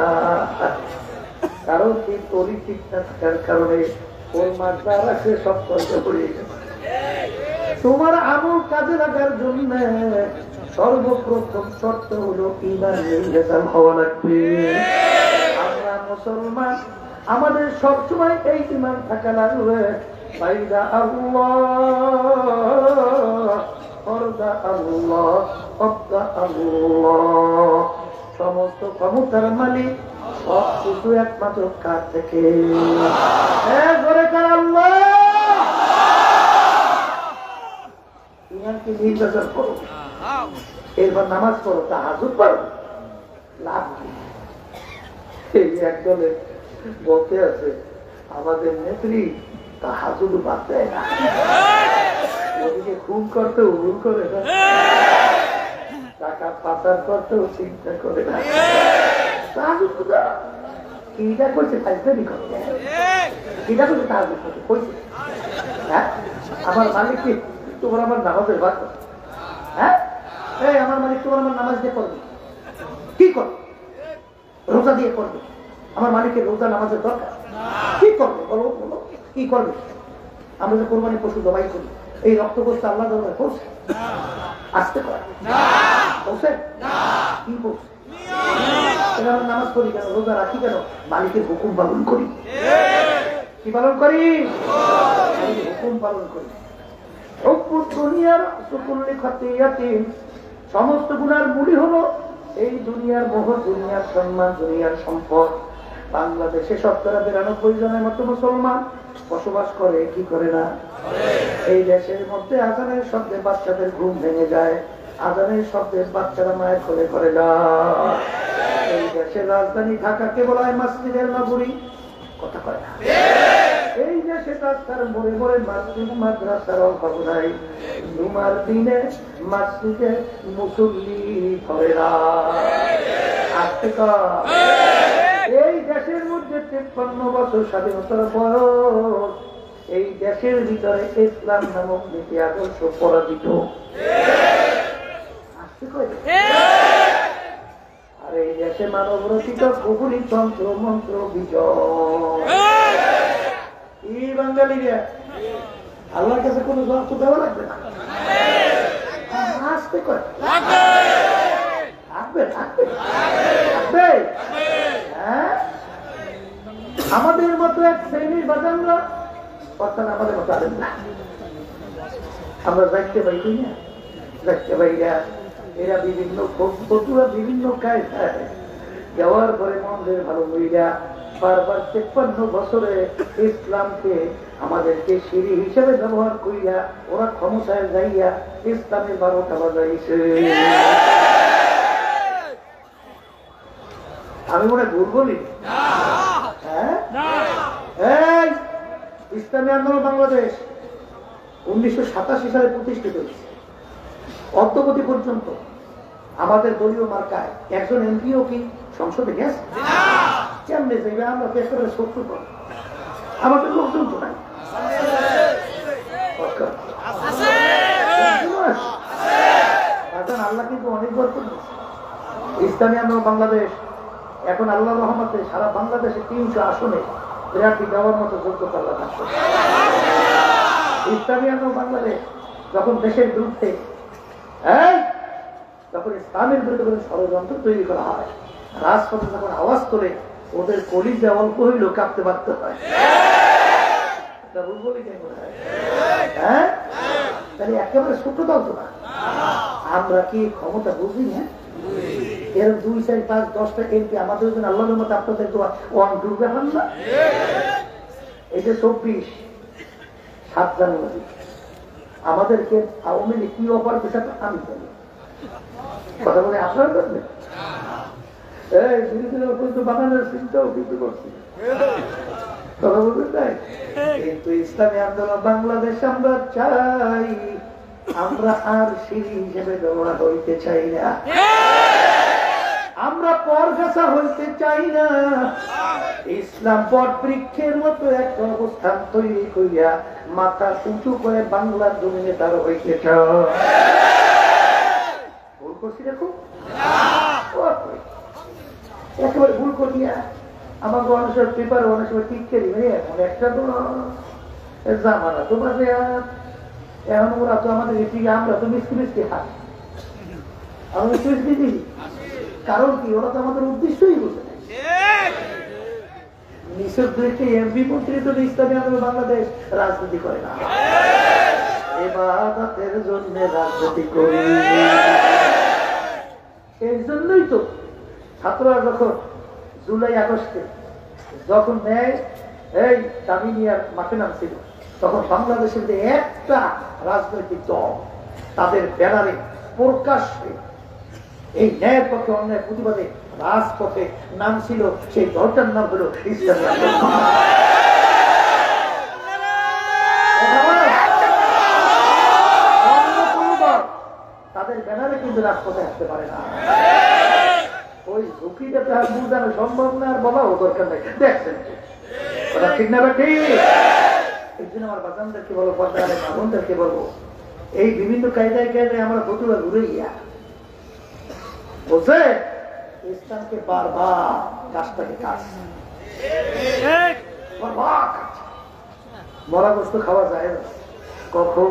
কারণ কি তরি ঠিক না থাকার কারণে ওই মাছটা রাখছে সব কষ্ট পড়িয়ে গেছে। তোমার আমল কাজে লাগার জন্য সর্বপ্রথম শর্ত হলো ঈমান নির্ভেজাল হওয়া লাগবে। আমরা মুসলমান, আমাদের সবসময় এই ঈমান থাকা লাগবে। বাইদা আল্লাহ, ফরদা আল্লাহ, অবদা আল্লাহ, সমস্ত ক্ষমতার মালিক সব কিছু একমাত্র কার থেকে? আল্লাহ। ইমানকে নির্বাচন করো, এরপর নামাজ পড়ো, তাহাজ্জুদ পড়ো, লাভ কি? এই একদলে বলতে আছে আমাদের নেত্রী তা হাজুর বাদ দেয় না, ওদিকে খুন করতে ভুল করে না, টাকা পাচার করতেও চিন্তা করে না। কিটা করছে ফাইজলামি করতে, কিটা করছে তাহাজুদ করতে কইছে। হ্যাঁ, আমার মালিক কি তোমার আমার নামাজের ভাগ? হ্যাঁ, এই আমার মালিক তোমার আমার নামাজ দিয়ে করবে, কি করবে? রোজা দিয়ে করবে। আমার মালিকের রোজা নামাজের দরকার, কি করবে বলো বলো, কি করবে? আমরা যে কোরবানি পশু জবাই করি, এই রক্ত করছে আল্লাহ দরবারে পৌঁছে? আসতে পারে পৌঁছে? কি পৌঁছে? আমরা নামাজ পড়ি কেন, রোজা রাখি কেন? মালিকের হুকুম পালন করি। কি পালন করি? হুকুম পালন করি। দুনিয়ার সমস্ত গুনার মূলই হলো এই দুনিয়ার মোহ, দুনিয়ার সম্মান, দুনিয়ার সম্পদ। বাংলাদেশে ৯৯% মতো মুসলমান বসবাস করে, কি করে না? এই দেশের মধ্যে আজানের শব্দে বাচ্চাদের ঘুম ভেঙে যায়, আজানের শব্দে বাচ্চারা মায়ের কোলে ঘরে যায়। এই দেশের রাজধানী ঢাকাকে বলা হয় মসজিদের নগরী, কথা কয় না। এই দেশে রাস্তার মোড়ে মোড়ে মসজিদ মাদ্রাসার অভাব নাই, জুমার দিনে মসজিদে মুসল্লি ধরে না। আসতে কর। এই দেশের মধ্যে ৫৩ বছর স্বাধীনতার বয়স, এই দেশের ভিতরে ইসলাম নামক নীতি আদর্শ পরাজিত। আসতে কর। আর এই দেশে মানব রচিত বহুলি তন্ত্র মন্ত্র বিজয়। এই বাঙালিরা আল্লাহর কাছে কোনো জবাব তো দেওয়া লাগবে না। আসতে কর। আমাদের মতো এক শ্রেণীর বাজানরা, অর্থাৎ আমাদের মতো আলেন না, আমরা দেখতে পাই না, দেখতে পাই না। এরা বিভিন্ন বন্ধুরা বিভিন্ন কায়দা যাওয়ার পরে মন্দির ভালো হইয়া বারবার ৫৩ বছরে ইসলামকে আমাদেরকে সিঁড়ি হিসেবে ব্যবহার করিয়া ওরা ক্ষমতায় যাইয়া ইসলামের ১২টা বাজাইছে। আমি মনে ভুল বলি? হ্যাঁ, ইসলামী আন্দোলন বাংলাদেশ ১৯৮৭ সালে প্রতিষ্ঠিত হয়েছে। অদ্যবধি পর্যন্ত আমাদের দলীয় মার্কায় একজন এমপিও কি সংসদে গেছে? কেমনে যাইবে? আমরা পেপারে শত্রু করি, আমাদের লোকজন তো নাই। আল্লাহ কিন্তু অনেক বরকত দিয়েছে। ইসলামী আন্দোলন বাংলাদেশ এখন আল্লাহ রহমতে সারা বাংলাদেশে ৩০০ আসনে প্রার্থী দেওয়ার মতো যোগ্যতা আল্লাহ দান করেছে। ইসলামী আন্দোলন বাংলাদেশ যখন দেশের বিরুদ্ধে, যখন ইসলামের বিরুদ্ধে কোনো ষড়যন্ত্র তৈরি করা হয়, রাজপথে যখন আওয়াজ তোলে, ওদের কলিজা অল্প হইলেও কাঁপতে পারতে হয়। হ্যাঁ, তাহলে একেবারে ছোট দল তো না। আমরা কি ক্ষমতা বুঝি না? এর ২, ৪, ৫, ১০টা এমপি আমাদের জন্য আল্লাহর মতো আপনাদের তো ওয়ান টু ব্যাপার না। এই যে ২৪-৭ জানুয়ারি আমাদেরকে আওয়ামী লীগ কি অফার বিষয়টা আমি জানি, কথা বলে আপনারা করবেন। এই বিরোধীরা কিন্তু বাঙালির চিন্তাও কিন্তু করছি, কথা বলবেন তাই। কিন্তু ইসলামী আন্দোলন বাংলাদেশ আমরা চাই, আমরা আর সিঁড়ি হিসেবে ব্যবহার হইতে চাই না, আমরা পরগাছা হইতে চাই না। ইসলাম বট বৃক্ষের মতো একটা অবস্থান তৈরি করিয়া মাথা উঁচু করে বাংলার জমিনে তার হইতে চাই। ভুল করছি দেখো, একেবারে ভুল করিয়া আমার অনেক সময় পেপার অনেক সময় ঠিক করি, এখন একটা তো জামানা তো বাজে। এখন ওরা তো আমাদের এদিকে, আমরা তো মিষ্টি মিষ্টি খাই, আমরা মিষ্টি মিষ্টি দিই। কারণ কি? ওরা তো আমাদের উদ্দেশ্যই বুঝে না। নিচের দুইটি এমপি মন্ত্রী তো ইসলামী আন্দোলন বাংলাদেশ রাজনীতি করে না, ইবাদতের জন্য রাজনীতি করি। এই জন্যই তো ছাত্ররা যখন জুলাই আগস্টে যখন নেয় এই দাবি নিয়ে মাঠে নামছিল, তখন বাংলাদেশের যে একটা রাজনৈতিক দল তাদের ব্যানারে প্রকাশ্যে এই ন্যায়ের পক্ষে অন্যায় প্রতিবাদে রাজপথে নাম ছিল, সেই দলটার নাম হলো ইসলামী আন্দোলন। কিন্তু রাজপথে আসতে পারে না। ওই ঝুঁকিটা তার বুঝানো সম্ভব না, আর বলাও দরকার নেই। দেখছেন কথা ঠিক না? ঠিক। এই জন্য আমার বাচ্চাদেরকে বলবো, পর্দারে মামনদেরকে বলবো, এই বিভিন্ন কায়দায় কায়দায় আমরা বতুরা ঘুরে গিয়া বলছে ইসলামকে বারবার গাছটাকে কাটছে, বারবার কাটছে। মরা বস্তু খাওয়া যায় না, কখন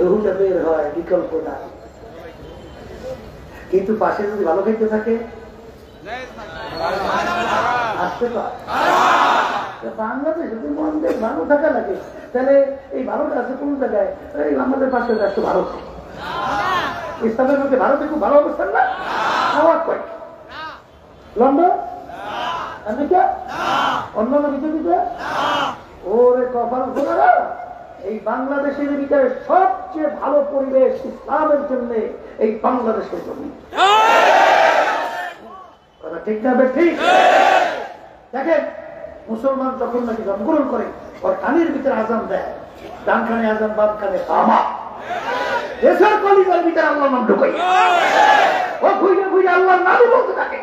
রুহুটা বের হয় বিকল্প না। কিন্তু পাশে যদি ভালো খাইতে থাকে আসতে পারে। বাংলাদেশ যদি মন্দের ভালো থাকা লাগে, তাহলে এই ভারত আছে কোন জায়গায়? এই আমাদের পাশে রাষ্ট্র ভারত, ইসলামের মধ্যে ভারতে খুব ভালো অবস্থান না? লন্ডন, আমেরিকা, অন্যান্য পৃথিবীতে ওরে কপাল ঘোরা। এই বাংলাদেশের ভিতরে সবচেয়ে ভালো পরিবেশ ইসলামের জন্য এই বাংলাদেশের জমি। কথা ঠিক না? ঠিক। দেখেন মুসলমান যখন নাকি জন্মগ্রহণ করে, ওর কানের ভিতরে আজান দেয়, ডান কানে আজান, বাম কানে কামা। দেশের কলিজার ভিতরে আল্লাহর নাম ঢুকাই, ও ঘুরে ঘুরে আল্লাহর নামই বলতে থাকে।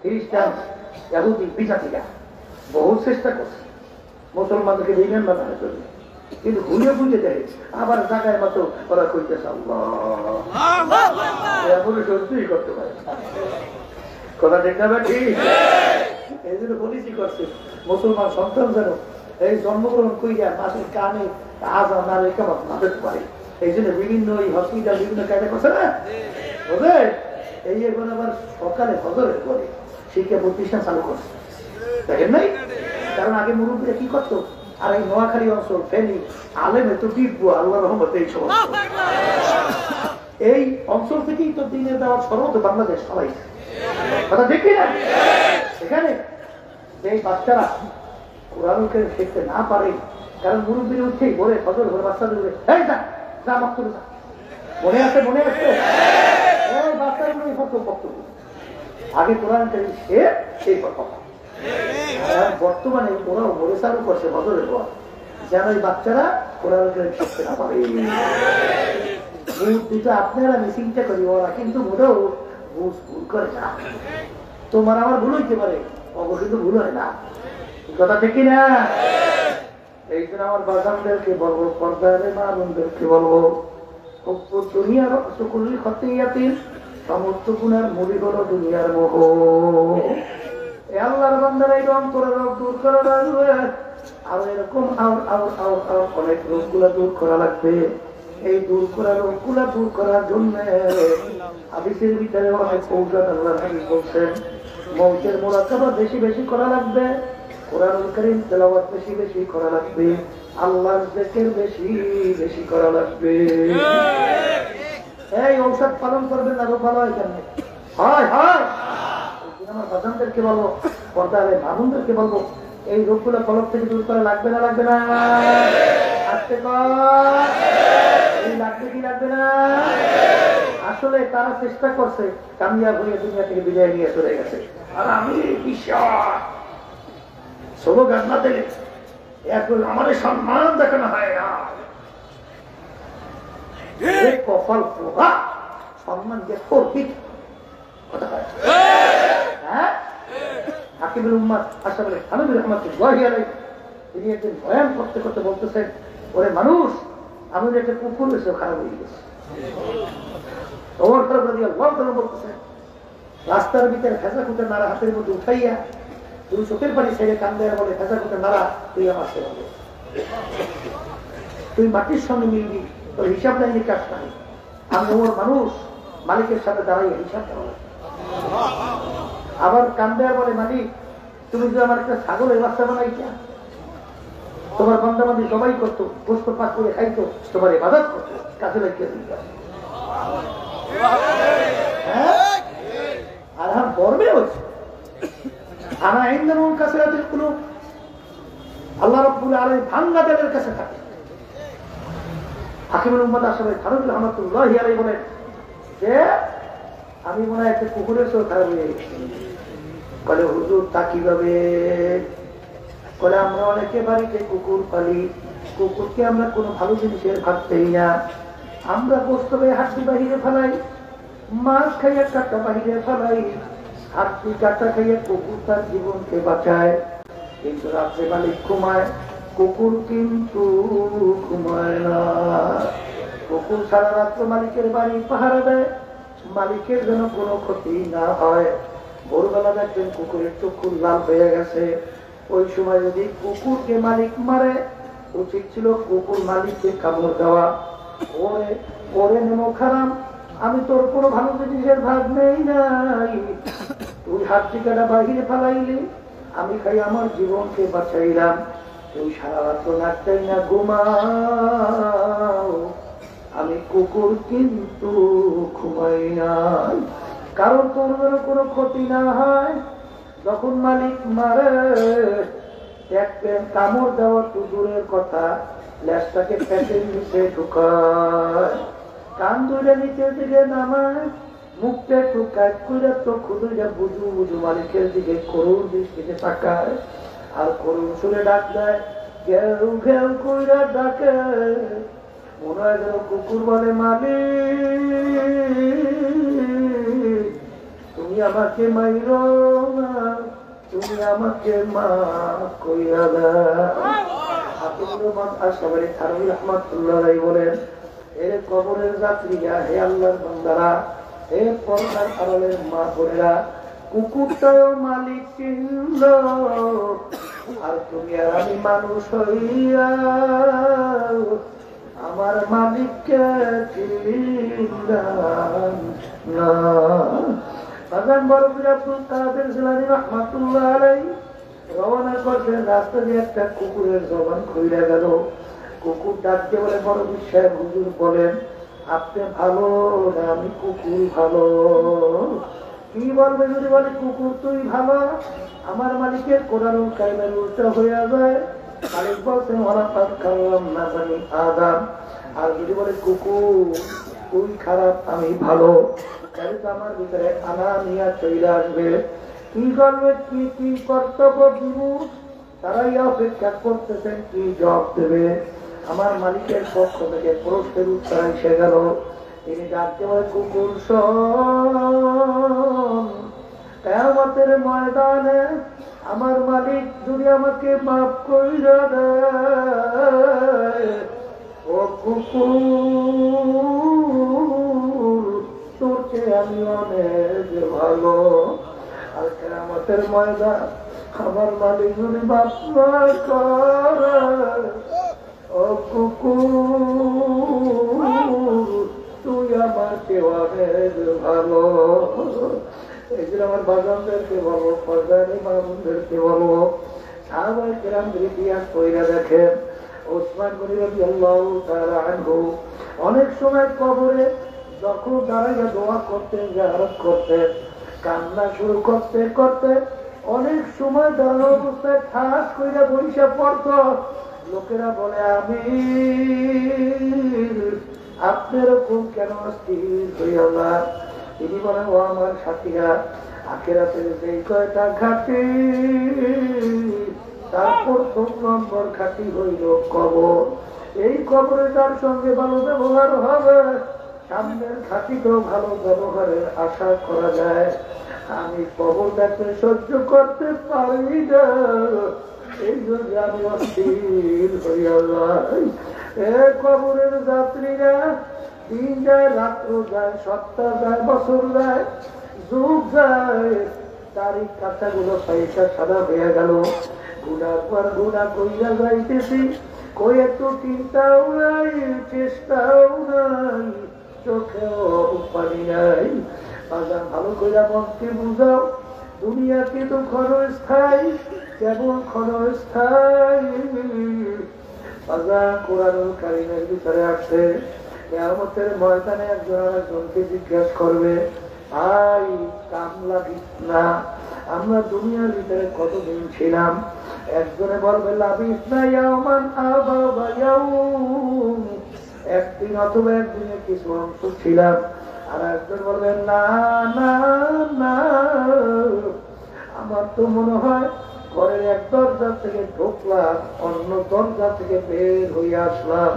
খ্রিস্টান, ইহুদি, বিজাতিরা বহু চেষ্টা করছে মুসলমানদেরকে বেইমান বানানোর জন্য, কিন্তু ঘুরে ঘুরে দেয় আবার জায়গায় মতো ওরা কইতেছে আল্লাহ, এমন সহ্যই করতে পারে। কথা ঠিক না? ঠিক। এই জন্য পলিসি করছে মুসলমান সন্তান যেন এই জন্মগ্রহণ করিয়া মাসের কানে আজান আর একামত না পেতে পারে। এই জন্য বিভিন্ন এই হসপিটাল বিভিন্ন কায়দা করছে না, বুঝলে? এই এখন আবার সকালে ফজরের পরে শিক্ষা প্রতিষ্ঠান চালু করছে, দেখেন নাই? কারণ আগে মুরব্বীরা কি করতো, আর এই নোয়াখালী অঞ্চল, ফেনী, আলেমে তো টিপবো আল্লাহ রহমতে এই সমস্ত এই অঞ্চল থেকেই তো দিনের দেওয়ার সর্বত বাংলাদেশ সবাই। কথা ঠিক না? এখানে যে বাচ্চারা কোরআনকে শিখতে না পারে, কারণ মুরব্বীর উঠছেই ভোরে ফজর ভোরে বাচ্চাদের উঠে এই যা যা বক্তব্য যা, মনে আছে? মনে আছে? এই বাচ্চাগুলো এই বক্তব্য আগে কোরআনকে সে সেই কথা। বর্তমানে ওরাও ভোরে চালু করছে ফজরের পর, যেন এই বাচ্চারা কোরআনকে শিখতে না পারে। দুটো আপনারা আমি চিন্তা করি, ওরা কিন্তু মোটেও ভুল করে না। তোমার আমার ভুল হইতে পারে, অবশ্যই ভুল হয় না। কথা ঠিক না? এই জন্য আমার বাগানদেরকে বলবো, পর্দারে মা বোনদেরকে বলবো, দুনিয়ার সকলের খতিয়াতির সমস্ত গুণের মূল হলো দুনিয়ার মোহ। আল্লাহর বান্দারা এই অন্তরের রোগ দূর করা লাগবে, আর এরকম অনেক রোগগুলা দূর করা লাগবে। এই দূর করা রোগগুলা দূর করার জন্য হাদিসের ভিতরে অনেক কৌশল আল্লাহ নবী বলছেন। মৌতের মুরাকাবা বেশি বেশি করা লাগবে, কোরআনুল কারীম তেলাওয়াত বেশি বেশি করা লাগবে, আল্লাহর জিকির বেশি বেশি করা লাগবে। এই ঔষধ পালন করবেন না, রোগ ভালো হয় কেন? হয় হয়। আমার বাজানদেরকে বলবো, পর্দারে মামুনদেরকে বলবো, এই রোগগুলো কলব থেকে দূর করা লাগবে না? লাগবে না? আসতে লাগবে কি লাগবে না? আসলে তারা চেষ্টা করছে কামিয়াব হয়ে দুনিয়া থেকে বিদায় নিয়ে চলে গেছে। আর আমি বিশ্বাস স্লোগান না দিলে এখন আমাদের সম্মান দেখানো হয় না। কপাল পোড়া সম্মান দিয়ে করবি কথা হয়। হ্যাঁ, হাকিমুল উম্মাত আশরাফুল হামিদুর রহমাতুল্লাহি আলাইহি তিনি একদিন বয়ান করতে করতে বলতেছেন, ওরে মানুষ, আমি একটা কুকুর এসে খারাপ হয়ে গেছে। ওমর ফারুক রাদিয়াল্লাহু তাআলা বলতেছেন, রাস্তার ভিতরে ভেজা কুকুর নাড়া হাতের মধ্যে উঠাইয়া তুই চোখের পানি ছেড়ে কান্দে আর বলে, ভেজা কুকুর নাড়া তুই আমার সেবা কর, তুই মাটির সঙ্গে মিলবি, তোর হিসাব নাই নিকাশ নাই। আমি ওর মানুষ, মালিকের সাথে দাঁড়াই হিসাব দেওয়া। আবার কান্দে আর বলে, মালিক তুমি যদি আমার একটা ছাগলের বাচ্চা বানাইতা, তোমার বান্দাবান্দি সবাই করতো, গোস্ত পাক করে খাইতো, তোমার ইবাদত করতো, কাছে লাগিয়ে দিত। আর আমার গর্বে হচ্ছে আমার আইনদার কাছে কোনো আল্লাহ রাব্বুল আলামিন ভাঙ্গা দেবের কাছে থাকে। হাকিমুল উম্মাত আশরাফুল হামিদুর রহমাতুল্লাহি আলাইহি বলেন যে আমি মনে হয় একটা কুকুরের সঙ্গে খারাপ হয়ে গেছি। বলে হুজুর তা কিভাবে? বলে আমরা অনেকে বাড়িতে কুকুর পালি, কুকুরকে আমরা কোনো ভালো জিনিসের ভাগ দেই না, আমরা গোস্ত খেয়ে হাড্ডি বাহিরে ফেলাই, মাছ খাইয়ে কাটা বাহিরে ফেলাই, হাড্ডি কাটা খাইয়ে কুকুর তার জীবনকে বাঁচায়। কিন্তু রাত্রে মালিক ঘুমায়, কুকুর কিন্তু ঘুমায় না। কুকুর সারা রাত্র মালিকের বাড়ি পাহারা দেয়, মালিকের যেন কোনো ক্ষতি না হয়। ভোরবেলা দেখবেন কুকুরের চক্ষু লাল হয়ে গেছে। ওই সময় যদি কুকুরকে মালিক মারে, উচিত ছিল কুকুর মালিককে কামড় দেওয়া। ওরে ওরে নেমো খারাপ, আমি তোর কোনো ভালো জিনিসের ভাগ নেই নাই, তুই হাড্ডি কাটা বাহিরে ফেলাইলি, আমি খাই আমার জীবনকে বাঁচাইলাম, তুই সারা রাত্র নাচটাই না ঘুমাও, আমি কুকুর কিন্তু ঘুমাই নাই। কারণ তোর যেন কোনো ক্ষতি না হয়। যখন মালিক মারে দেখবেন কামড় দেওয়ার তো দূরের কথা, ল্যাসটাকে প্যাকের নিচে ঢুকায়, কান দুইটা নিচের দিকে নামায়, মুখটা একটু কাজ করে তো খুদুইটা বুঝু বুঝু মালিকের দিকে করুণ দৃষ্টিতে তাকায়, আর করুণ শুনে ডাক দেয়, ঘেউ ঘেউ কইরা ডাকে। মনে হয় যেন কুকুর বলে, মালিক তুমি আমাকে মাইরো না, তুমি আমাকে মাফ কইরা দাও। আব্দুর রহমান আশরাফি থানভী রাহমাতুল্লাহ আলাইহি বলেন, এর কবরের যাত্রীরা, হে আল্লাহর বান্দারা, হে পর্দার আড়ালের মা বোনেরা, কুকুরটাও মালিক চিনল, আর তুমি আর আমি মানুষ হইয়া আমার মালিককে চিনলাম না। বাগান বরফির আব্দুল কাদের জিলানী রাহমাতুল্লাহ আলাইহি রওনা করছেন, রাস্তা দিয়ে একটা কুকুরের জবান খুইলা গেল। কুকুর ডাকতে বলে, বরফির সাহেব হুজুর বলেন, আপনি ভালো না আমি কুকুর ভালো? কি বলবে যদি বলে কুকুর তুই ভালো? আমার মালিকের কোরআনুল কারিমের উল্টা হইয়া যায়। মালিক বলছেন ওয়ালাকাদ কাররামনা বানি আদম। আর যদি বলে কুকুর তুই খারাপ আমি ভালো, তাহলে তো আমার ভিতরে আনানিয়া চলে আসবে। কি করবে, কি কি কর্তব্য দিব, তারাই অপেক্ষা করতেছেন কি জবাব দেবে। আমার মালিকের পক্ষ থেকে প্রশ্নের উত্তর এসে গেল। তিনি ডাকতে বলে, কুকুর শোন, কিয়ামতের ময়দানে আমার মালিক যদি আমাকে মাফ কইরা দেয়, ও কুকুর তোর চেয়ে আমি অনেক ভালো। আর কিয়ামতের ময়দান আমার মালিক যদি মাফ না করে, ও কুকুর তুই আমাকে অনেক ভালো। এই জন্য আমার বাগানদেরকে বলবো, পর্দানি বাগানদেরকে বলবো, সাহাবায়ে কেরামদের ইতিহাস কইরা দেখেন। ওসমান গনি রাদিয়াল্লাহু তাআলা আনহু অনেক সময় কবরে যখন দাঁড়াইয়া দোয়া করতেন, জিয়ারত করতেন, কান্না শুরু করতে করতে অনেক সময় দাঁড়ানো অবস্থায় ঠাস কইরা বইসা পড়তো। লোকেরা বলে, আমি আপনার খুব কেন স্থির হইয়া না? তিনি বলেন, ও আমার সাথীরা, আখিরাতের যে কয়টা ঘাটি, তারপর ১ম নম্বর ঘাটি হইল কবর। এই কবরে তার সঙ্গে ভালো ব্যবহার হবে, সামনের ঘাটিতেও ভালো ব্যবহারের আশা করা যায়। আমি কবর দেখতে সহ্য করতে পারি না, এই জন্য আমি অস্থির হইয়া যাই। এ কবরের যাত্রীরা দিন যায়, রাত্র যায়, সপ্তাহ যায়, বছর যায়, যুগ যায়, তারিখ কাঁচাগুলো পয়সা সাদা হয়ে গেল। গুণার পর গুণা কইয়া যাইতেছি, কই একটু চিন্তাও নাই, চেষ্টাও নাই, চোখেও পানি নাই। বাজার ভালো কইরা মনকে বুঝাও, দুনিয়া কিন্তু ক্ষণস্থায়ী, কেবল ক্ষণস্থায়ী। বাজার কোরআনুল কারীমের ভিতরে আসছে, কিয়ামতের ময়দানে একজন আরেকজনকে জিজ্ঞাসা করবে, ভাই কামলা বিছনা, আমরা দুনিয়ার ভিতরে কতদিন ছিলাম? একজনে বলবে লাবিসনা ইয়াওমান আবা ইয়াউম, একদিন অথবা একদিনের কিছু অংশ ছিলাম। আর একজন বলবে, না না না, আমার তো মনে হয় ঘরের এক দরজা থেকে ঢুকলাম, অন্য দরজা থেকে বের হয়ে আসলাম।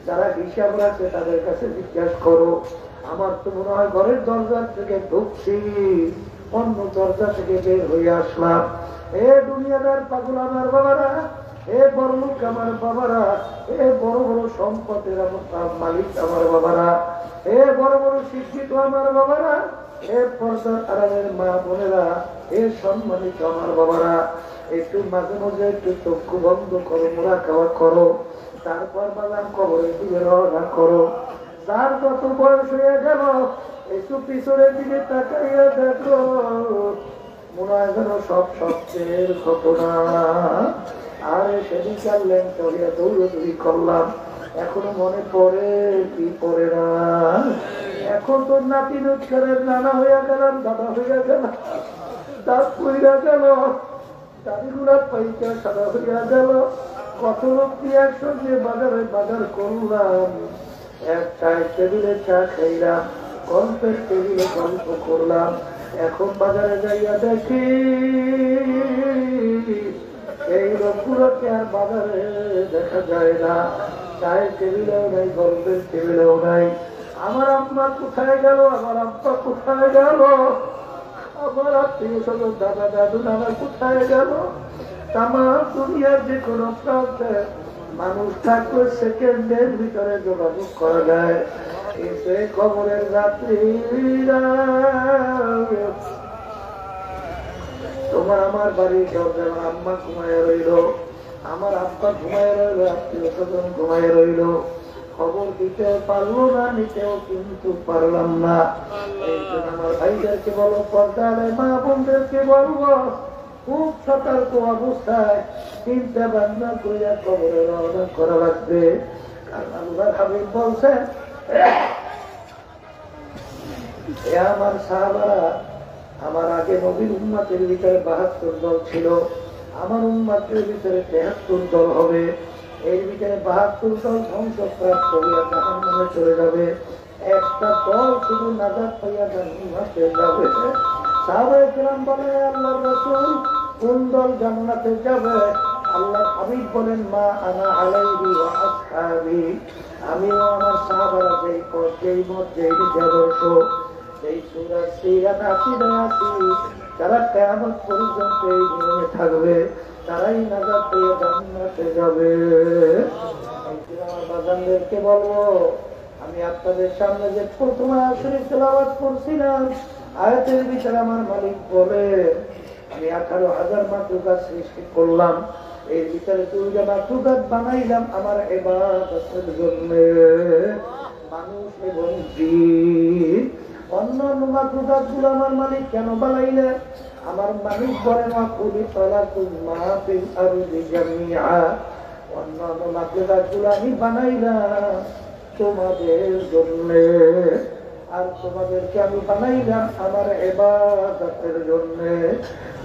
যারা হিসাব রাখে তাদের কাছে জিজ্ঞাসা করো। আমার তো মনে হয় ঘরের দরজা থেকে ঢুকছি, অন্য দরজা থেকে বের হয়ে আসলাম। এ দুনিয়াদার পাগল আমার বাবারা, এ বড় লোক আমার বাবারা, এ বড় বড় সম্পদের আমার মালিক আমার বাবারা, এ বড় বড় শিক্ষিত আমার বাবারা, এ পর্দার আড়ালের মা বোনেরা, এ সম্মানিত আমার বাবারা, একটু মাঝে মাঝে একটু চক্ষু বন্ধ করো, মোরা খাওয়া করো, তারপর বাগান কবরের দিকে রওনা করো। যার যত বয়স হয়ে গেল একটু পিছনের দিকে তাকাইয়া দেখো, মনে হয় যেন সব সবচেয়ে ঘটনা। আরে সেদিন চাললেন চলিয়া দৌড়দৌড়ি করলাম, এখনো মনে পড়ে কি পড়ে না? এখন তো নাতি নুৎকারের নানা হইয়া গেলাম, দাদা হইয়া গেলাম, দাঁত পইরা গেল, দাদিগুলা পাইকা সাদা হইয়া গেল। কত লোক দিয়ে একসঙ্গে বাজারে বাজার করলাম, এক চায়ের টেবিলে চা খাইলাম, গল্পের টেবিলে গল্প করলাম। এখন বাজারে যাইয়া দেখি এই লোকগুলোকে আর বাজারে দেখা যায় না, চায়ের টেবিলেও নাই, গল্পের টেবিলেও নাই। আমার আম্মা কোথায় গেল, আমার আব্বা কোথায় গেল, আমার আত্মীয় স্বজন দাদা দাদু নানা কোথায় গেল? আমার দুনিয়ার যে কোনো প্রান্তে মানুষ থাকলে সেকেন্ডের ভিতরে যোগাযোগ করা যায়। এসে খবরের রাত্রিরা তোমার আমার বাড়ির দরজা, আমার আম্মা ঘুমায় রইল, আমার আব্বা ঘুমায় রইল, আত্মীয় স্বজন ঘুমায় রইল। খবর দিতেও পারলো না, নিতেও কিন্তু পারলাম না। এই জন্য আমার ভাইদেরকে বলো, পর্দারে মা বোনদেরকে বলবো, খুব সতর্ক অবস্থায় চিন্তা ভাবনা করিয়া খবরে রওনা করা লাগবে। কারণ আল্লাহর হাবিব বলছেন, আমার সাহাবারা, আমার আগে নবীর উম্মতের ভিতরে 72 দল ছিল, আমার উম্মতের ভিতরে 73 দল হবে। এর ভিতরে 72 দল ধ্বংসপ্রাপ্ত হইয়া জাহান্নামে চলে যাবে, একটা দল শুধু নাজাত পাইয়া জান্নাতে যাবে। সাহাবায়ে কেরাম বলেন, আল্লাহর রাসূল কোন দল জান্নাতে যাবে? আল্লাহর হাবিব বলেন, মা আনা আলাইহি ওয়া আসহাবি, আমিও আমার সাহাবারা যেই পথ, যেই মত, যেই আদর্শ, যেই সূরা সিরাত আকীদায় আছি, যারা কিয়ামত পর্যন্ত এই নিয়মে থাকবে, তারাই নাজাত পেয়ে জান্নাতে যাবে। আমার বাজানদেরকে বলবো, আমি আপনাদের সামনে যে প্রথমে আসরে তেলাওয়াত করছিলাম, আয়াতের ভিতরে আমার মালিক বলে, আমি 18,000 মাখলুকাত সৃষ্টি করলাম, এর ভিতরে 2টা মাখলুকাত বানাইলাম আমার ইবাদতের জন্য, মানুষ এবং জিন। অন্যান্য মাখলুকাত গুলো আমার মালিক কেন বানাইলেন? আমার মালিক বলেন, অন্যান্য মাখলুকাত গুলো আমি বানাইলাম তোমাদের জন্য, আর তোমাদেরকে আমি বানাইলাম আমার ইবাদতের জন্য।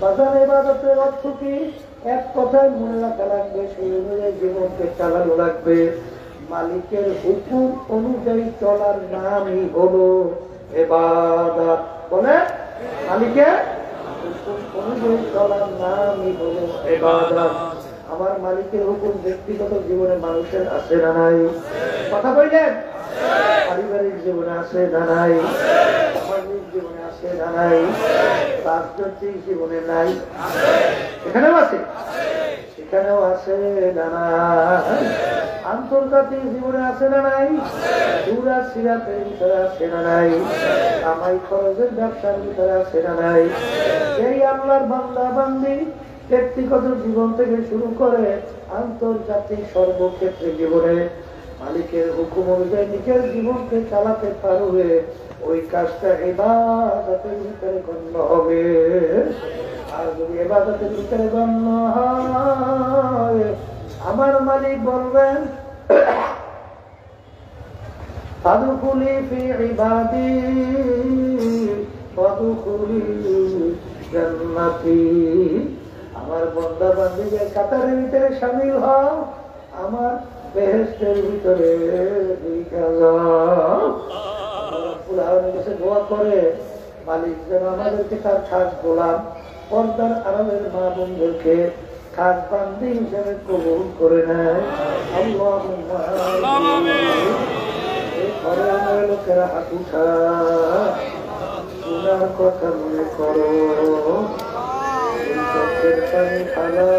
বাজার ইবাদতের অর্থ কি? এক কথায় মনে রাখা লাগবে, সেই অনুযায়ী জীবনকে চালানো লাগবে। মালিকের হুকুম অনুযায়ী চলার নামই হলো ইবাদত। বলে, মালিকের হুকুম অনুযায়ী চলার নামই হলো ইবাদত। আমার মালিকের হুকুম ব্যক্তিগত জীবনে মানুষের আছে না নাই? কথা বললেন, পারিবারিক জীবনে আছে না নাই? সামাজিক জীবনে আছে না নাই? রাজনৈতিক জীবনে নাই? এখানেও আছে, এখানেও আছে না নাই? আন্তর্জাতিক জীবনে আছে না নাই? সুরা সিরাতের ভিতরে আছে না নাই? কামাই খরচের ব্যবসার ভিতরে আছে না নাই? এই আল্লাহর বান্দা বান্দি ব্যক্তিগত জীবন থেকে শুরু করে আন্তর্জাতিক সর্বক্ষেত্রে জীবনে মালিকের হুকুম অনুযায়ী নিজের জীবনকে চালাতে পারবে, ওই কাজটা ইবাদতের ভিতরে গণ্য হবে। আর যদি ইবাদতের ভিতরে গণ্য হয়, আমার মালিক বলবেন, ফাদখুলি ফি ইবাদি ফাদখুলি জান্নাতি, আমার বান্দা বান্দীদের কাতারের ভিতরে শামিল হও, আমার বেহেশতের ভিতরে ঢুকে যাও। দোয়া করে মালিক যেন আমাদেরকে তার খাস গোলাম পর্দার আড়ালের মা বোনদেরকে খাস বান্দি হিসেবে কবুল করে নেয়। আল্লাহুম্মা এই ঘরে আমার লোকেরা হাত উঠা, গুনার কথা মনে করো, চোখের পানি খালা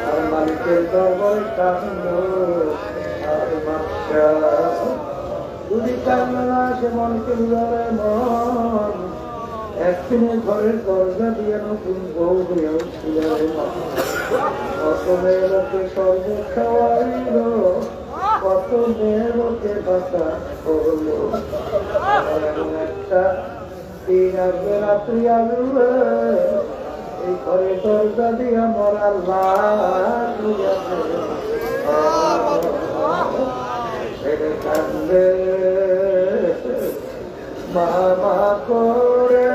আর মালিকের দরবারে কান্দ আর বাদশা। যদি কান্না না আসে মনকে উদারে মন, একদিনে ঘরের দরজা দিয়ে নতুন বউ হইয়া উঠিলারে মন। কত মেয়েকে স্বর্গ খাওয়াইল, কত মেয়েকে বাতা করলো, এমন একটা দিন আসবে রাত্রি আসবে এই ঘরে দরজা দিয়া মরার লাশ কান্দে মামা করে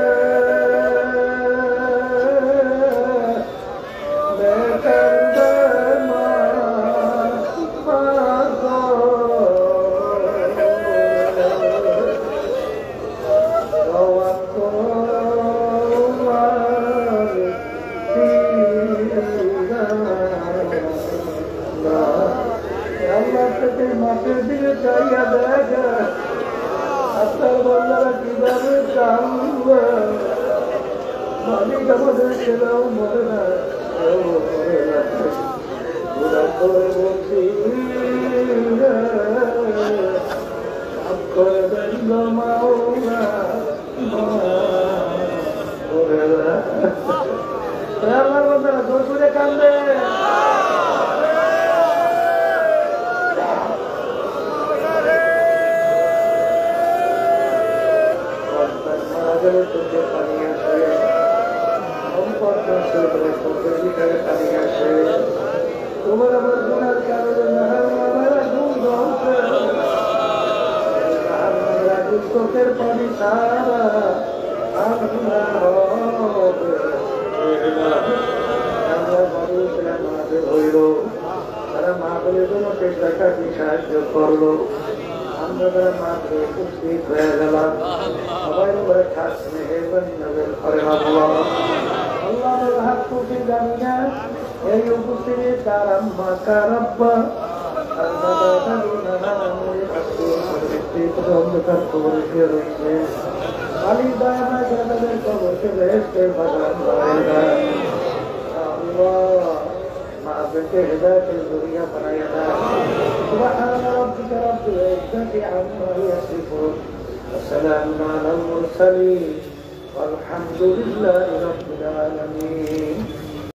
কান্দে মাঠের দিকে চাইয়া দেখা আপনার বন্ধারা কিভাবে কামবে, মালিক আমাদের ছেলেও মরে না করে বলছি করে দেন মাওলা আমার বন্ধারা জোর করে কান্দে। চোখে পানি আসে, চোখের ভিতরে পানি আসে, তোমার আমার গুণার কারণে চোখের পানি ছাড়া মানুষের হইল, তারা মা বলে জন্য সেই টাকাকে সাহায্য করলো, আমরা তারা মা বলে উপস্থিত হয়ে গেলাম। সবাই বলে থাকবে আল্লাহ হাত খুশি জানি না এই উপস্থিতি তার আম্মা কার আব্বা অন্ধকার খবর রয়েছে। মালিক দয়া তাদের খবরকে বেহেশতের বাগান মাকে হেদায়েতের জরিয়া বানাইয়া দেয়। সুবহান রাব্বিকা রাব্বিল ইজ্জাতি আম্মা ইয়াসিফুন ওয়া সালামুন আলাল মুরসালিন والحمد لله رب العالمين।